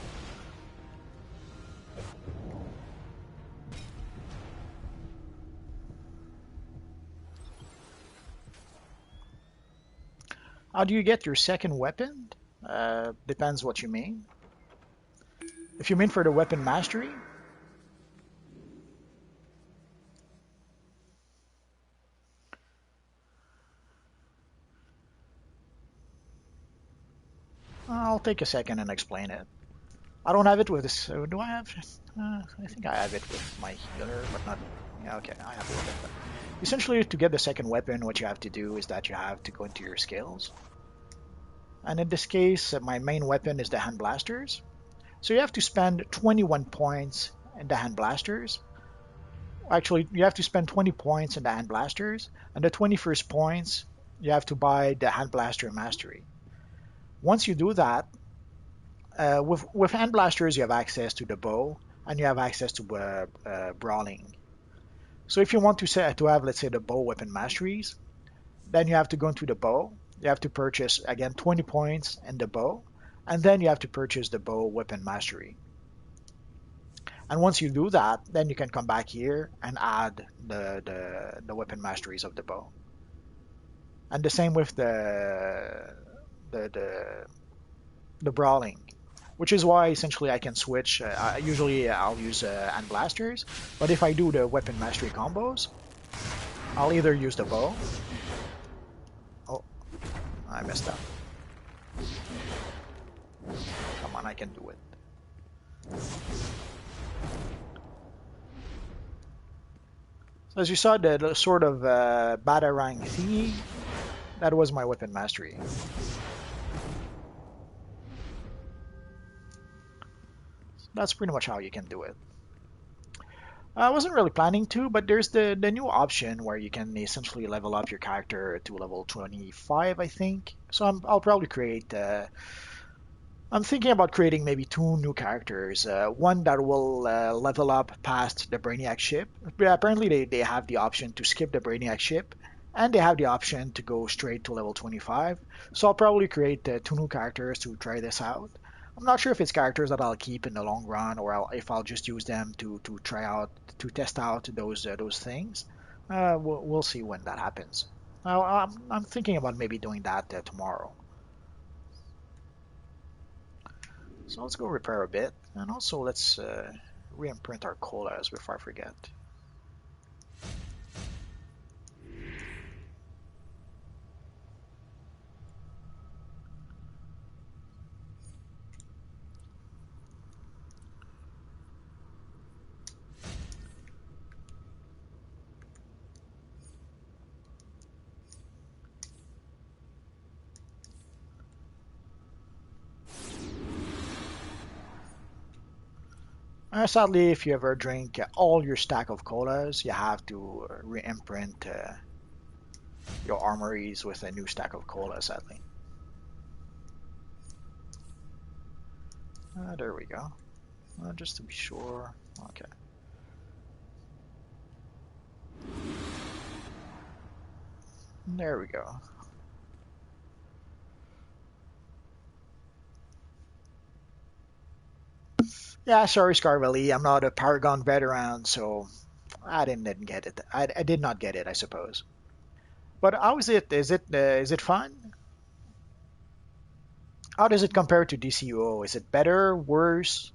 Speaker 1: How do you get your second weapon? Depends what you mean. If you mean for the weapon mastery, I'll take a second and explain it. I don't have it with this. Do I have? I think I have it with my healer, but not. Yeah, okay, I have it with it. But essentially, to get the second weapon, what you have to do is that you have to go into your skills. And in this case, my main weapon is the hand blasters. So you have to spend 21 points in the hand blasters. Actually, you have to spend 20 points in the hand blasters, and the 21st points you have to buy the hand blaster mastery. Once you do that, with hand blasters you have access to the bow and you have access to brawling. So if you want to have, let's say, the bow weapon masteries, then you have to go into the bow. You have to purchase again 20 points in the bow, and then you have to purchase the bow weapon mastery. And once you do that, then you can come back here and add the weapon masteries of the bow. And the same with the the, the brawling, which is why essentially I can switch. Usually I'll use hand blasters, but if I do the weapon mastery combos, I'll either use the bow. Oh, I messed up. Come on, I can do it. So as you saw, the sort of batarang thingy, that was my weapon mastery. That's pretty much how you can do it. I wasn't really planning to, but there's the new option where you can essentially level up your character to level 25, I think. So I'll probably create. I'm thinking about creating maybe two new characters. One that will level up past the Brainiac ship. Yeah, apparently they have the option to skip the Brainiac ship, and they have the option to go straight to level 25. So I'll probably create two new characters to try this out. I'm not sure if it's characters that I'll keep in the long run, or if I'll just use them to try out to test out those things. We'll see when that happens. I'm thinking about maybe doing that tomorrow. So let's go repair a bit, and also let's re-imprint our colas before I forget. Sadly, if you ever drink all your stack of colas, you have to re-imprint your armories with a new stack of cola, sadly. There we go. Just to be sure. Okay. There we go. Yeah, sorry, Scarvelli. I'm not a Paragon veteran, so I didn't get it. I did not get it, I suppose. But how is it? Is it fun? How does it compare to DCUO? Is it better, worse,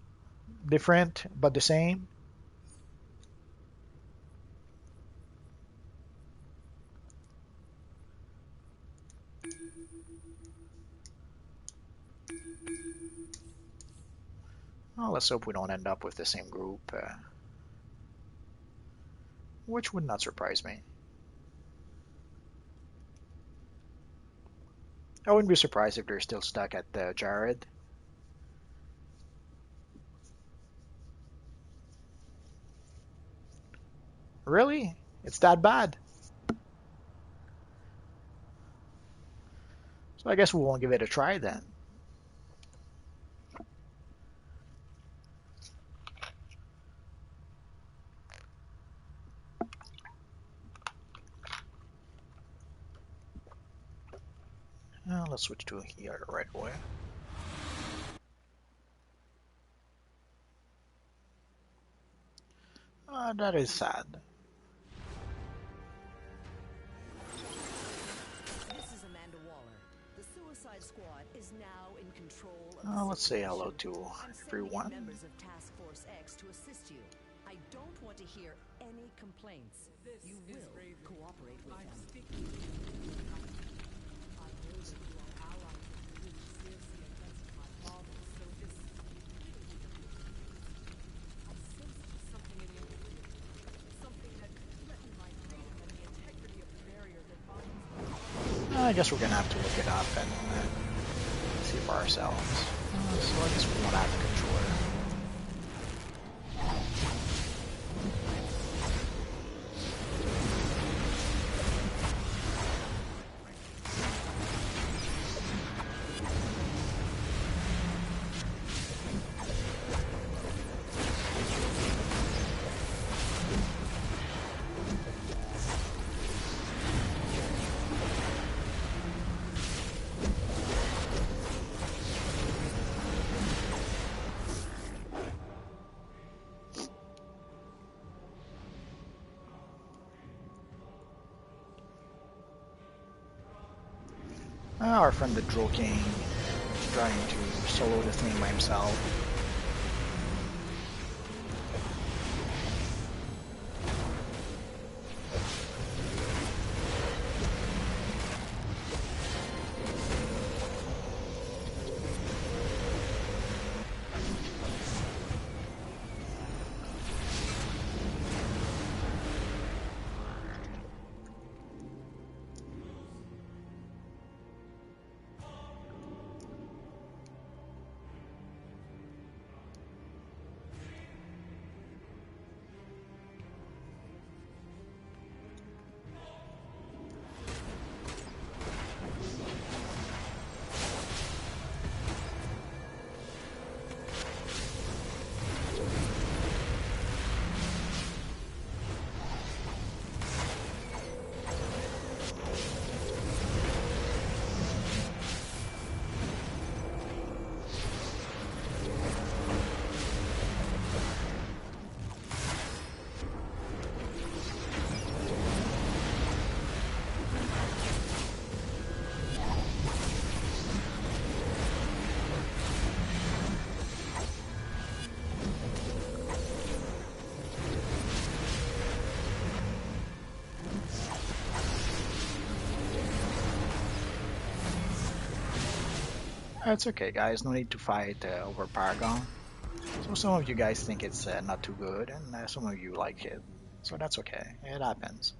Speaker 1: different, but the same? Well, let's hope we don't end up with the same group, which would not surprise me. I wouldn't be surprised if they're still stuck at Jared. Really? It's that bad? So I guess we won't give it a try then. Let's switch to here right away. that is sad.
Speaker 5: This is Amanda Waller. The Suicide Squad is now in control of the
Speaker 1: Let's say hello
Speaker 5: situation.
Speaker 1: to
Speaker 5: I'm sending in
Speaker 1: everyone.
Speaker 5: members of Task Force X to assist you. I don't want to hear any complaints. You will cooperate with them.
Speaker 1: I guess we're gonna have to look it up and see for ourselves. So I guess we won't have a controller. Our friend the Droll King trying to solo the thing by himself. It's okay, guys. No need to fight over Paragon. So some of you guys think it's not too good, and some of you like it. So that's okay. It happens.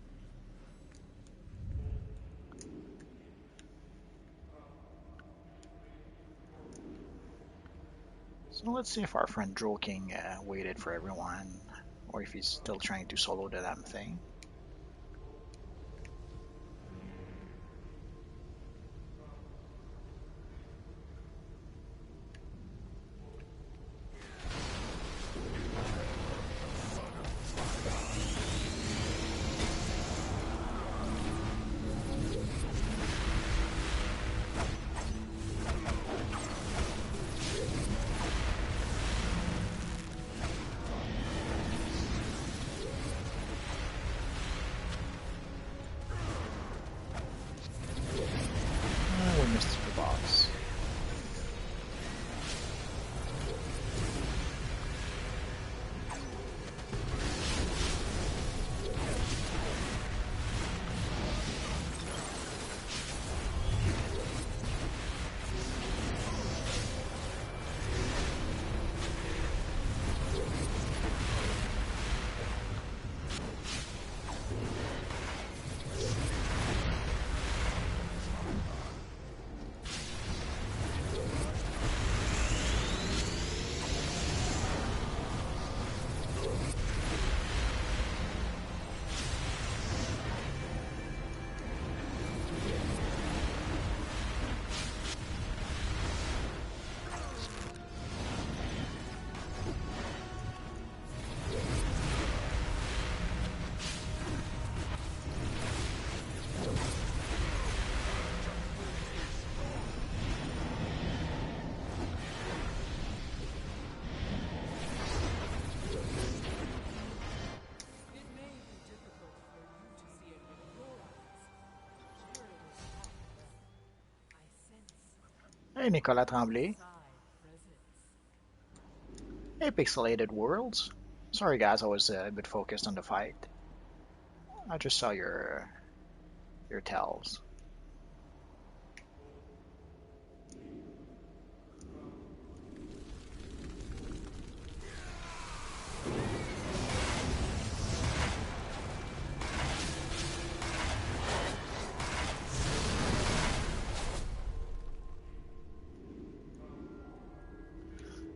Speaker 1: So let's see if our friend Droll King waited for everyone, or if he's still trying to solo the damn thing. Hey, Nicolas Tremblay. Hey, Pixelated Worlds. Sorry, guys, I was a bit focused on the fight. I just saw your tells.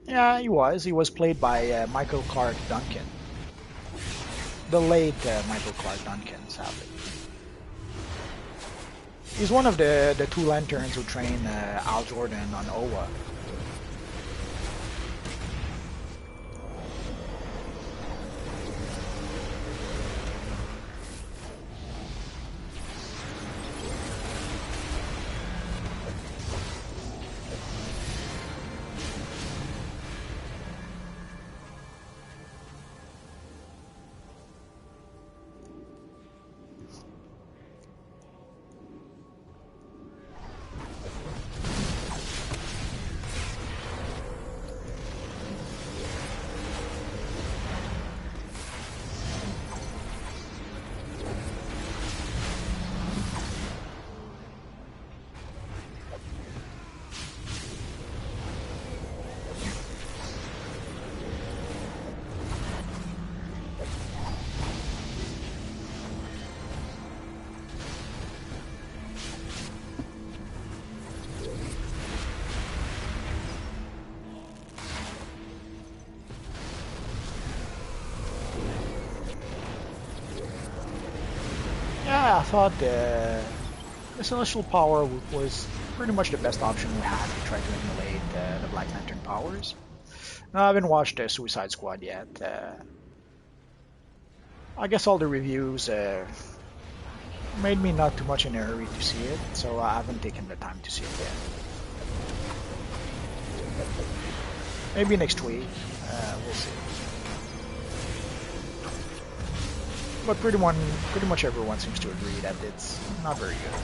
Speaker 1: Yeah, he was. He was played by Michael Clark Duncan. The late Michael Clark Duncan, sadly. He's one of the two lanterns who train Al Jordan on Owa. Yeah, I thought the Celestial Power was pretty much the best option we had to try to emulate the Black Lantern powers. No, I haven't watched Suicide Squad yet. I guess all the reviews made me not too much in a hurry to see it, so I haven't taken the time to see it yet. Maybe next week, we'll see. But pretty much everyone seems to agree that it's not very good.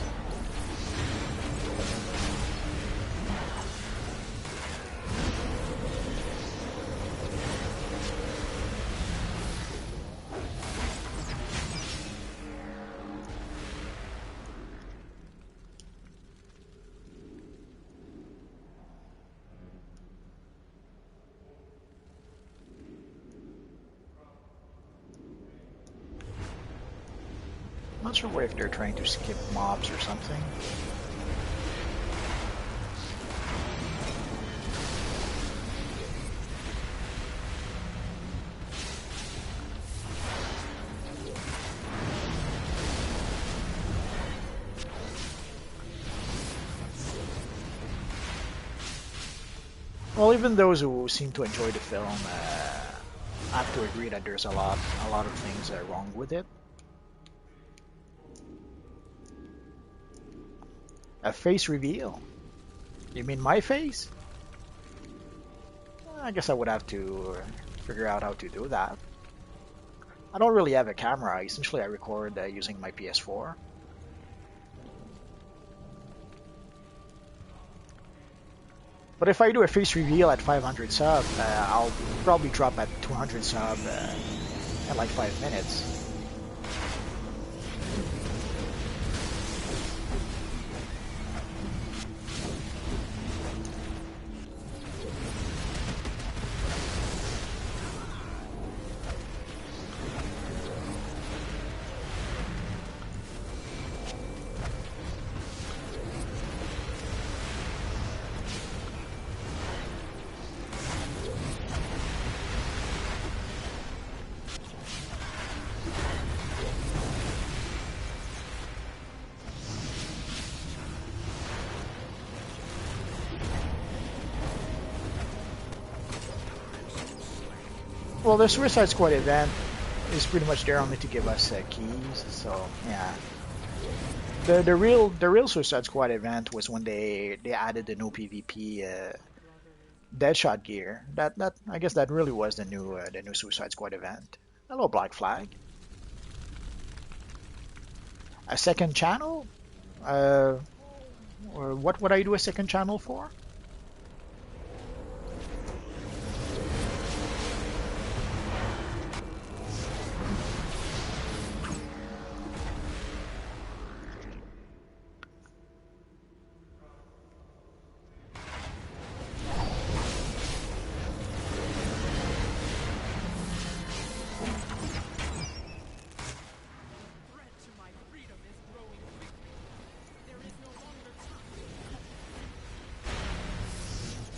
Speaker 1: Not sure if they're trying to skip mobs or something. Well, even those who seem to enjoy the film have to agree that there's a lot of things wrong with it. A face reveal? You mean my face? I guess I would have to figure out how to do that. I don't really have a camera. Essentially, I record using my PS4. But if I do a face reveal at 500 sub, I'll probably drop at 200 sub in like 5 minutes. Well, the Suicide Squad event is pretty much there only to give us keys, so yeah. The real Suicide Squad event was when they added the no PvP Deadshot gear. That I guess that really was the new Suicide Squad event. Hello, Black Flag. A second channel? Or what would I do a second channel for?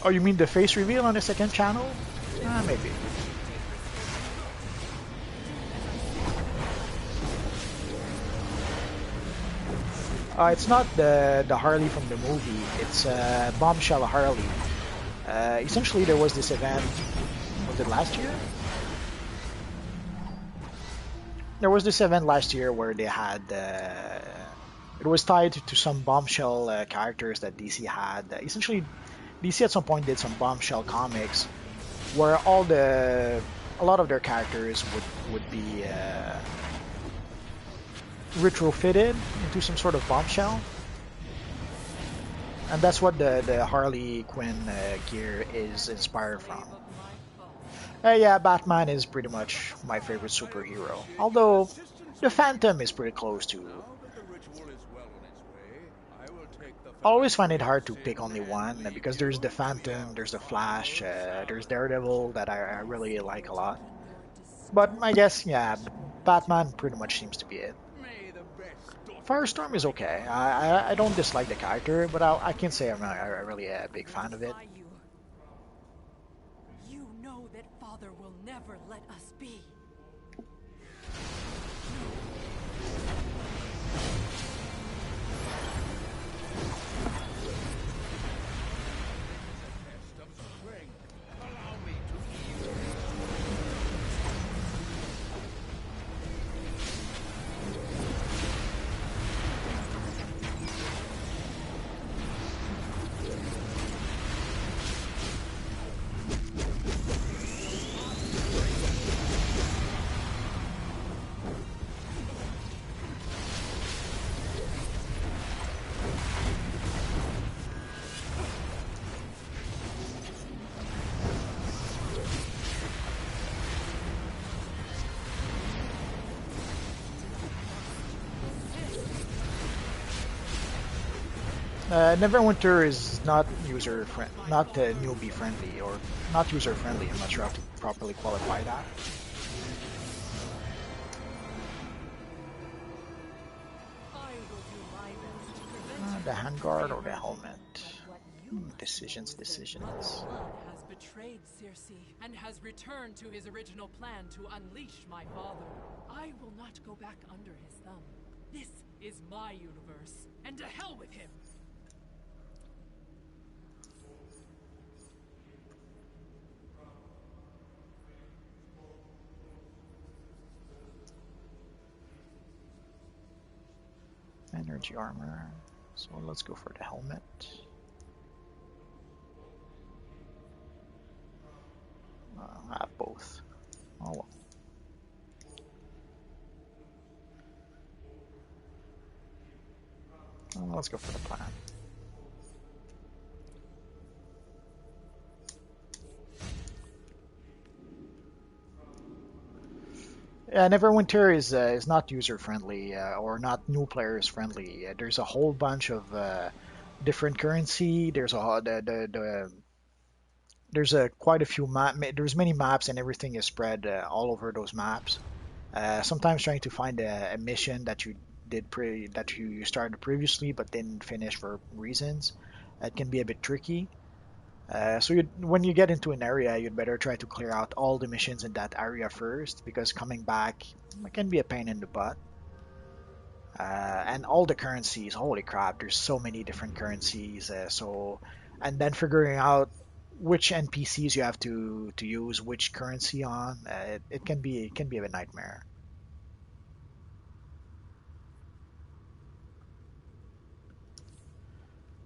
Speaker 1: Oh, you mean the face reveal on the second channel? Maybe. It's not the Harley from the movie. It's Bombshell Harley. Essentially, there was this event. Was it last year? There was this event last year where they had. It was tied to some bombshell characters that DC had. Essentially, DC at some point did some bombshell comics where a lot of their characters would be retrofitted into some sort of bombshell, and that's what the Harley Quinn gear is inspired from. Yeah, Batman is pretty much my favorite superhero. Although the Phantom is pretty close to. I always find it hard to pick only one because there's the Phantom, there's the Flash, there's Daredevil that I really like a lot. But I guess yeah, Batman pretty much seems to be it. Firestorm is okay. I don't dislike the character, but I can't say I'm really a big fan of it.
Speaker 2: You know that Father will never let us be.
Speaker 1: Neverwinter is not not newbie friendly, or not user friendly. I'm not sure how to properly qualify that. The handguard or the helmet? Decisions.
Speaker 2: Blood has betrayed Circe and has returned to his original plan to unleash my father. I will not go back under his thumb. This is my universe, and to hell with him!
Speaker 1: Energy armor. So let's go for the helmet. I have both. Oh well. Let's go for the plan. Yeah, Neverwinter is not user friendly or not new players friendly. There's a whole bunch of different currency. There's a quite a few There's many maps and everything is spread all over those maps. Sometimes trying to find a mission that you started previously but didn't finish for reasons, it can be a bit tricky. So when you get into an area, you'd better try to clear out all the missions in that area first, because coming back can be a pain in the butt. And all the currencies, holy crap, there's so many different currencies. And then figuring out which NPCs you have to use which currency on, it can be a nightmare.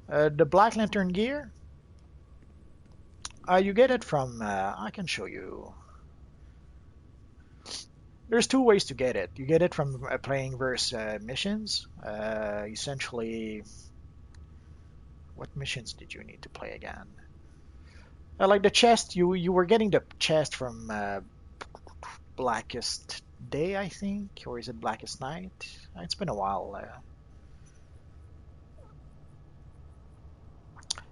Speaker 1: The Black Lantern gear, you get it from. I can show you. There's two ways to get it. You get it from playing versus missions. Essentially, what missions did you need to play again? Like the chest, you were getting the chest from Blackest Day, I think, or is it Blackest Night? It's been a while.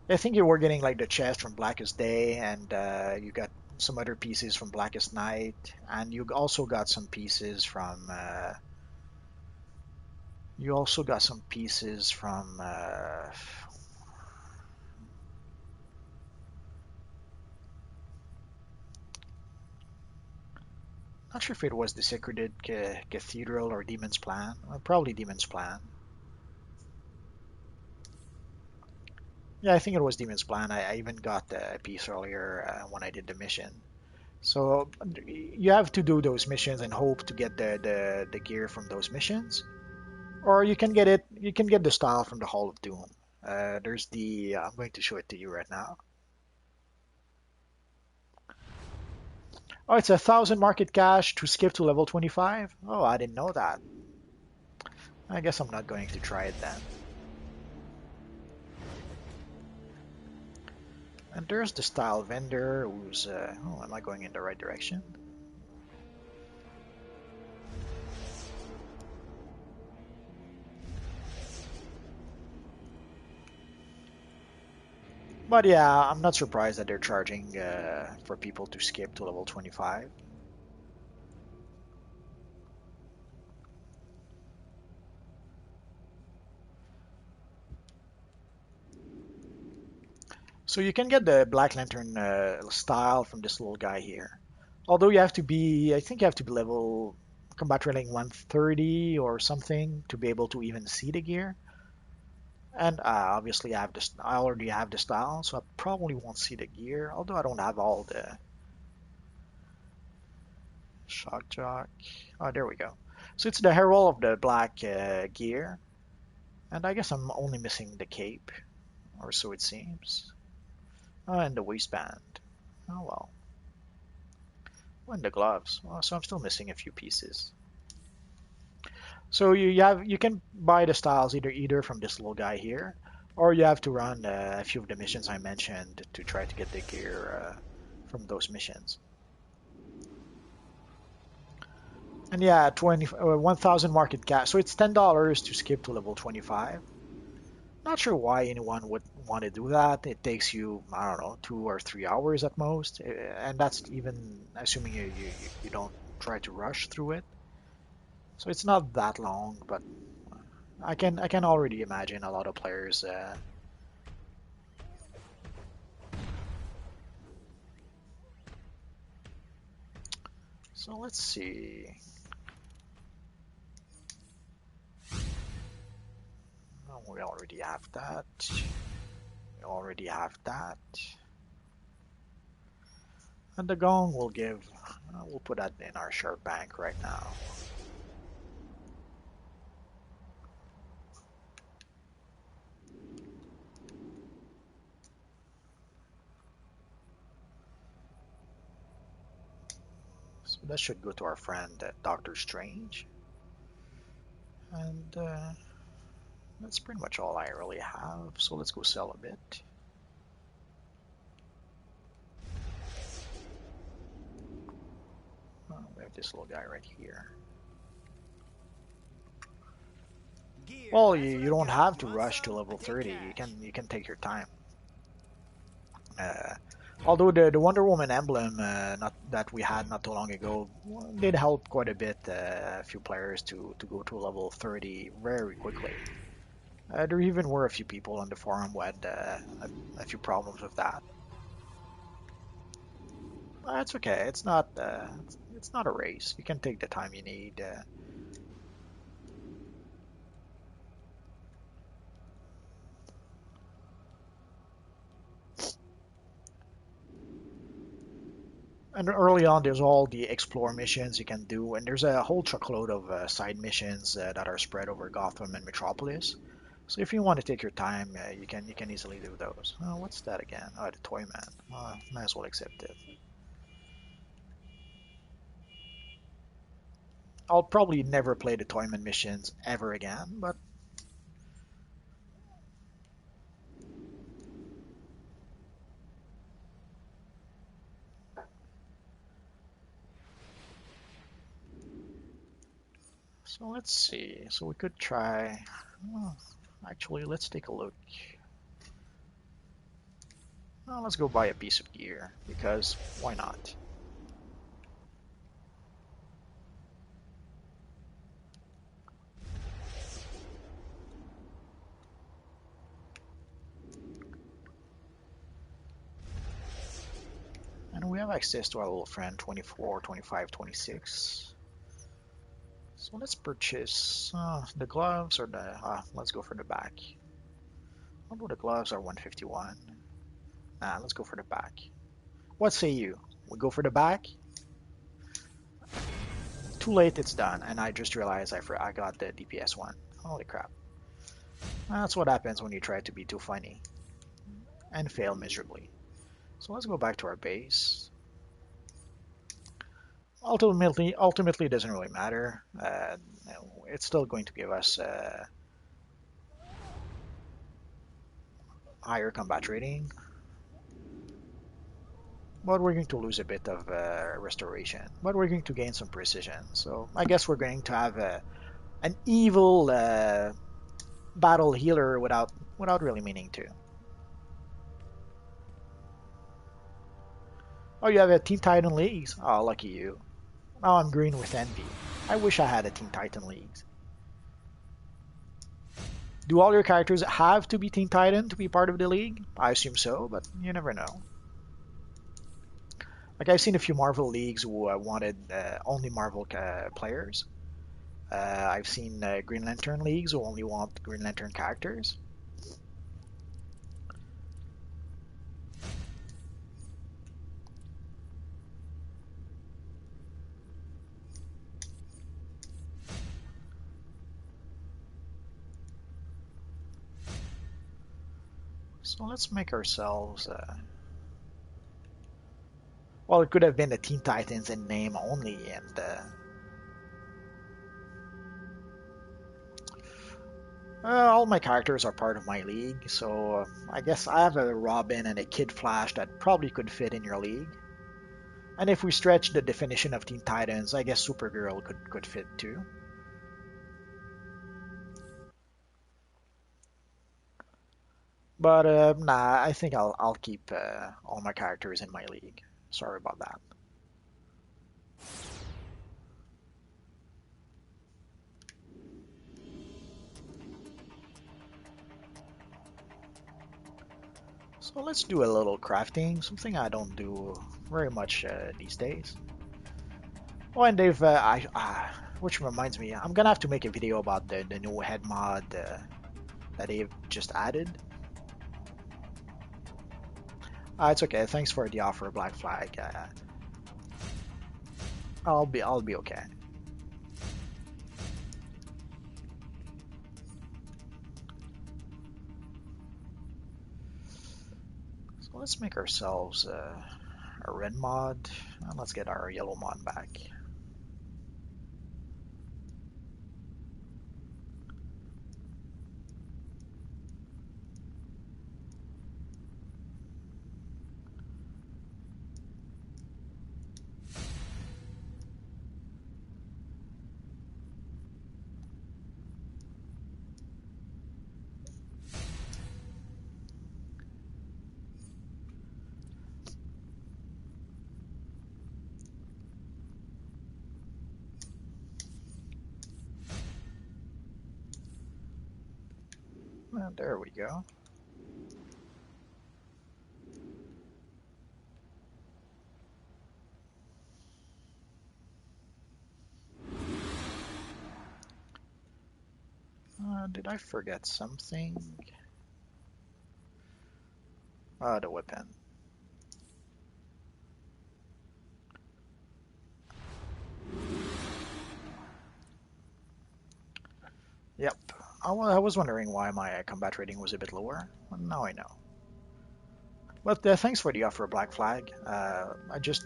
Speaker 1: I think you were getting like the chest from Blackest Day, and you got some other pieces from Blackest Night, and you also got some pieces from. You also got some pieces from. Not sure if it was the Sacred Cathedral or Demon's Plan. Probably Demon's Plan. Yeah, I think it was Demon's Plan. I even got a piece earlier when I did the mission. So you have to do those missions and hope to get the gear from those missions, or you can get it. You can get the style from the Hall of Doom. There's the. I'm going to show it to you right now. Oh, it's 1,000 market cash to skip to level 25. Oh, I didn't know that. I guess I'm not going to try it then. And there's the style vendor who's. Oh, am I going in the right direction? But yeah, I'm not surprised that they're charging for people to skip to level 25. So you can get the Black Lantern style from this little guy here. Although you have to be, I think you have to be level combat trailing 130 or something to be able to even see the gear. And obviously I have this, I already have the style, so I probably won't see the gear. Although I don't have all the shock jock. Oh, there we go. So it's the Herald of the Black gear, and I guess I'm only missing the cape, or so it seems. And the waistband. Oh well. And the gloves. Well, so I'm still missing a few pieces. So you can buy the styles either from this little guy here, or you have to run a few of the missions I mentioned to try to get the gear from those missions. And yeah, 1,000 market cap. So it's $10 to skip to level 25. Not sure why anyone would want to do that. It takes you, I don't know, 2 or 3 hours at most, and that's even assuming you don't try to rush through it. So it's not that long, but I can already imagine a lot of players. So let's see. Oh, we already have that. We already have that. And the gong will give. We'll put that in our sharp bank right now. So that should go to our friend Doctor Strange. And that's pretty much all I really have. So let's go sell a bit. We have this little guy right here. Well, you don't have to rush to level 30. You can take your time. Uh, Although the Wonder Woman emblem not that we had not too long ago did help quite a bit a few players to go to level 30 very quickly. There even were a few people on the forum who had a few problems with that. It's okay. It's not a race. You can take the time you need. And early on, there's all the explore missions you can do, and there's a whole truckload of side missions that are spread over Gotham and Metropolis. So if you want to take your time, you can easily do those. Oh, what's that again? Oh, the Toy Man. Might as well accept it. I'll probably never play the Toyman missions ever again, but so let's see. So we could try. Well, actually, let's take a look. Well, let's go buy a piece of gear because why not? And we have access to our little friend 24, 25, 26. So let's purchase the gloves or the. Let's go for the back. Although the gloves are 151. Let's go for the back. What say you? We go for the back? Too late, it's done. And I just realized I got the DPS one. Holy crap. That's what happens when you try to be too funny and fail miserably. So let's go back to our base. Ultimately, it doesn't really matter. It's still going to give us higher combat rating, but we're going to lose a bit of restoration. But we're going to gain some precision. So I guess we're going to have an evil battle healer without really meaning to. Oh, you have a Teen Titan Leagues? Oh, lucky you. Now I'm green with envy. I wish I had a Teen Titan Leagues. Do all your characters have to be Teen Titan to be part of the league? I assume so, but you never know. Like I've seen a few Marvel leagues who wanted only Marvel players. I've seen Green Lantern leagues who only want Green Lantern characters. So let's make ourselves. Well, it could have been the Teen Titans in name only, and all my characters are part of my league. So I guess I have a Robin and a Kid Flash that probably could fit in your league. And if we stretch the definition of Teen Titans, I guess Supergirl could fit too. But nah, I think I'll keep all my characters in my league. Sorry about that. So let's do a little crafting, something I don't do very much these days. Oh, and which reminds me, I'm gonna have to make a video about the new head mod that they've just added. It's okay. Thanks for the offer, Black Flag. I'll be okay. So let's make ourselves a red mod, and let's get our yellow mod back. And there we go. Did I forget something? The weapon. Yep. I was wondering why my combat rating was a bit lower. Well, now I know. But thanks for the offer, Black Flag. I just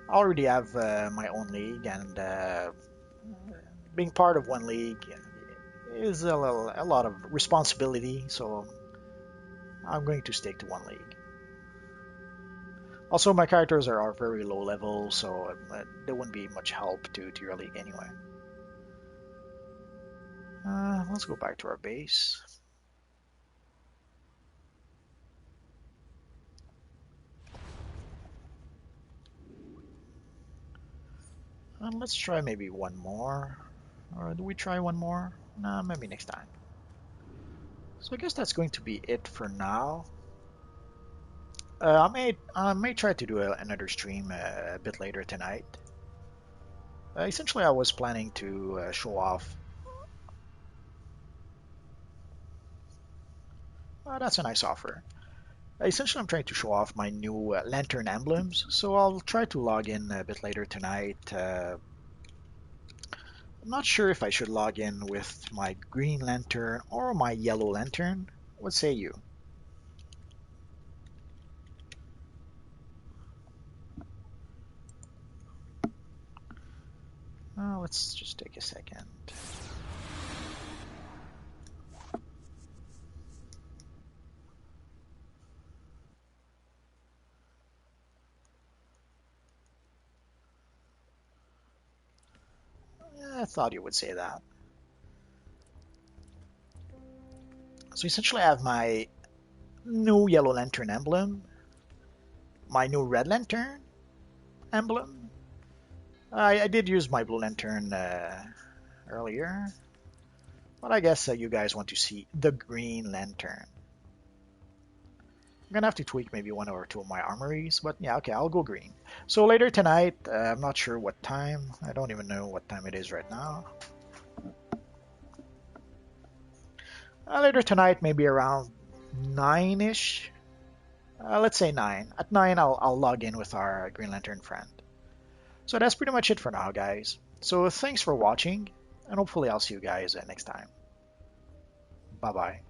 Speaker 1: already have my own league, and being part of one league is a lot of responsibility. So I'm going to stick to one league. Also, my characters are very low level, so there wouldn't be much help to your league anyway. Let's go back to our base. And let's try maybe one more. Or do we try one more? Nah, maybe next time. So I guess that's going to be it for now. I may try to do another stream a bit later tonight. Essentially, I was planning to show off. That's a nice offer. Essentially, I'm trying to show off my new lantern emblems, so I'll try to log in a bit later tonight. I'm not sure if I should log in with my green lantern or my yellow lantern. What say you? Let's just take a second. Yeah, I thought you would say that. So essentially, I have my new yellow lantern emblem, my new red lantern emblem. I did use my blue lantern earlier, but I guess you guys want to see the green lantern. I'm gonna have to tweak maybe one or two of my armories, but yeah, okay, I'll go green. So later tonight, I'm not sure what time. I don't even know what time it is right now. Later tonight, maybe around 9-ish. Let's say 9. At 9, I'll log in with our Green Lantern friend. So that's pretty much it for now, guys. So thanks for watching, and hopefully I'll see you guys next time. Bye bye.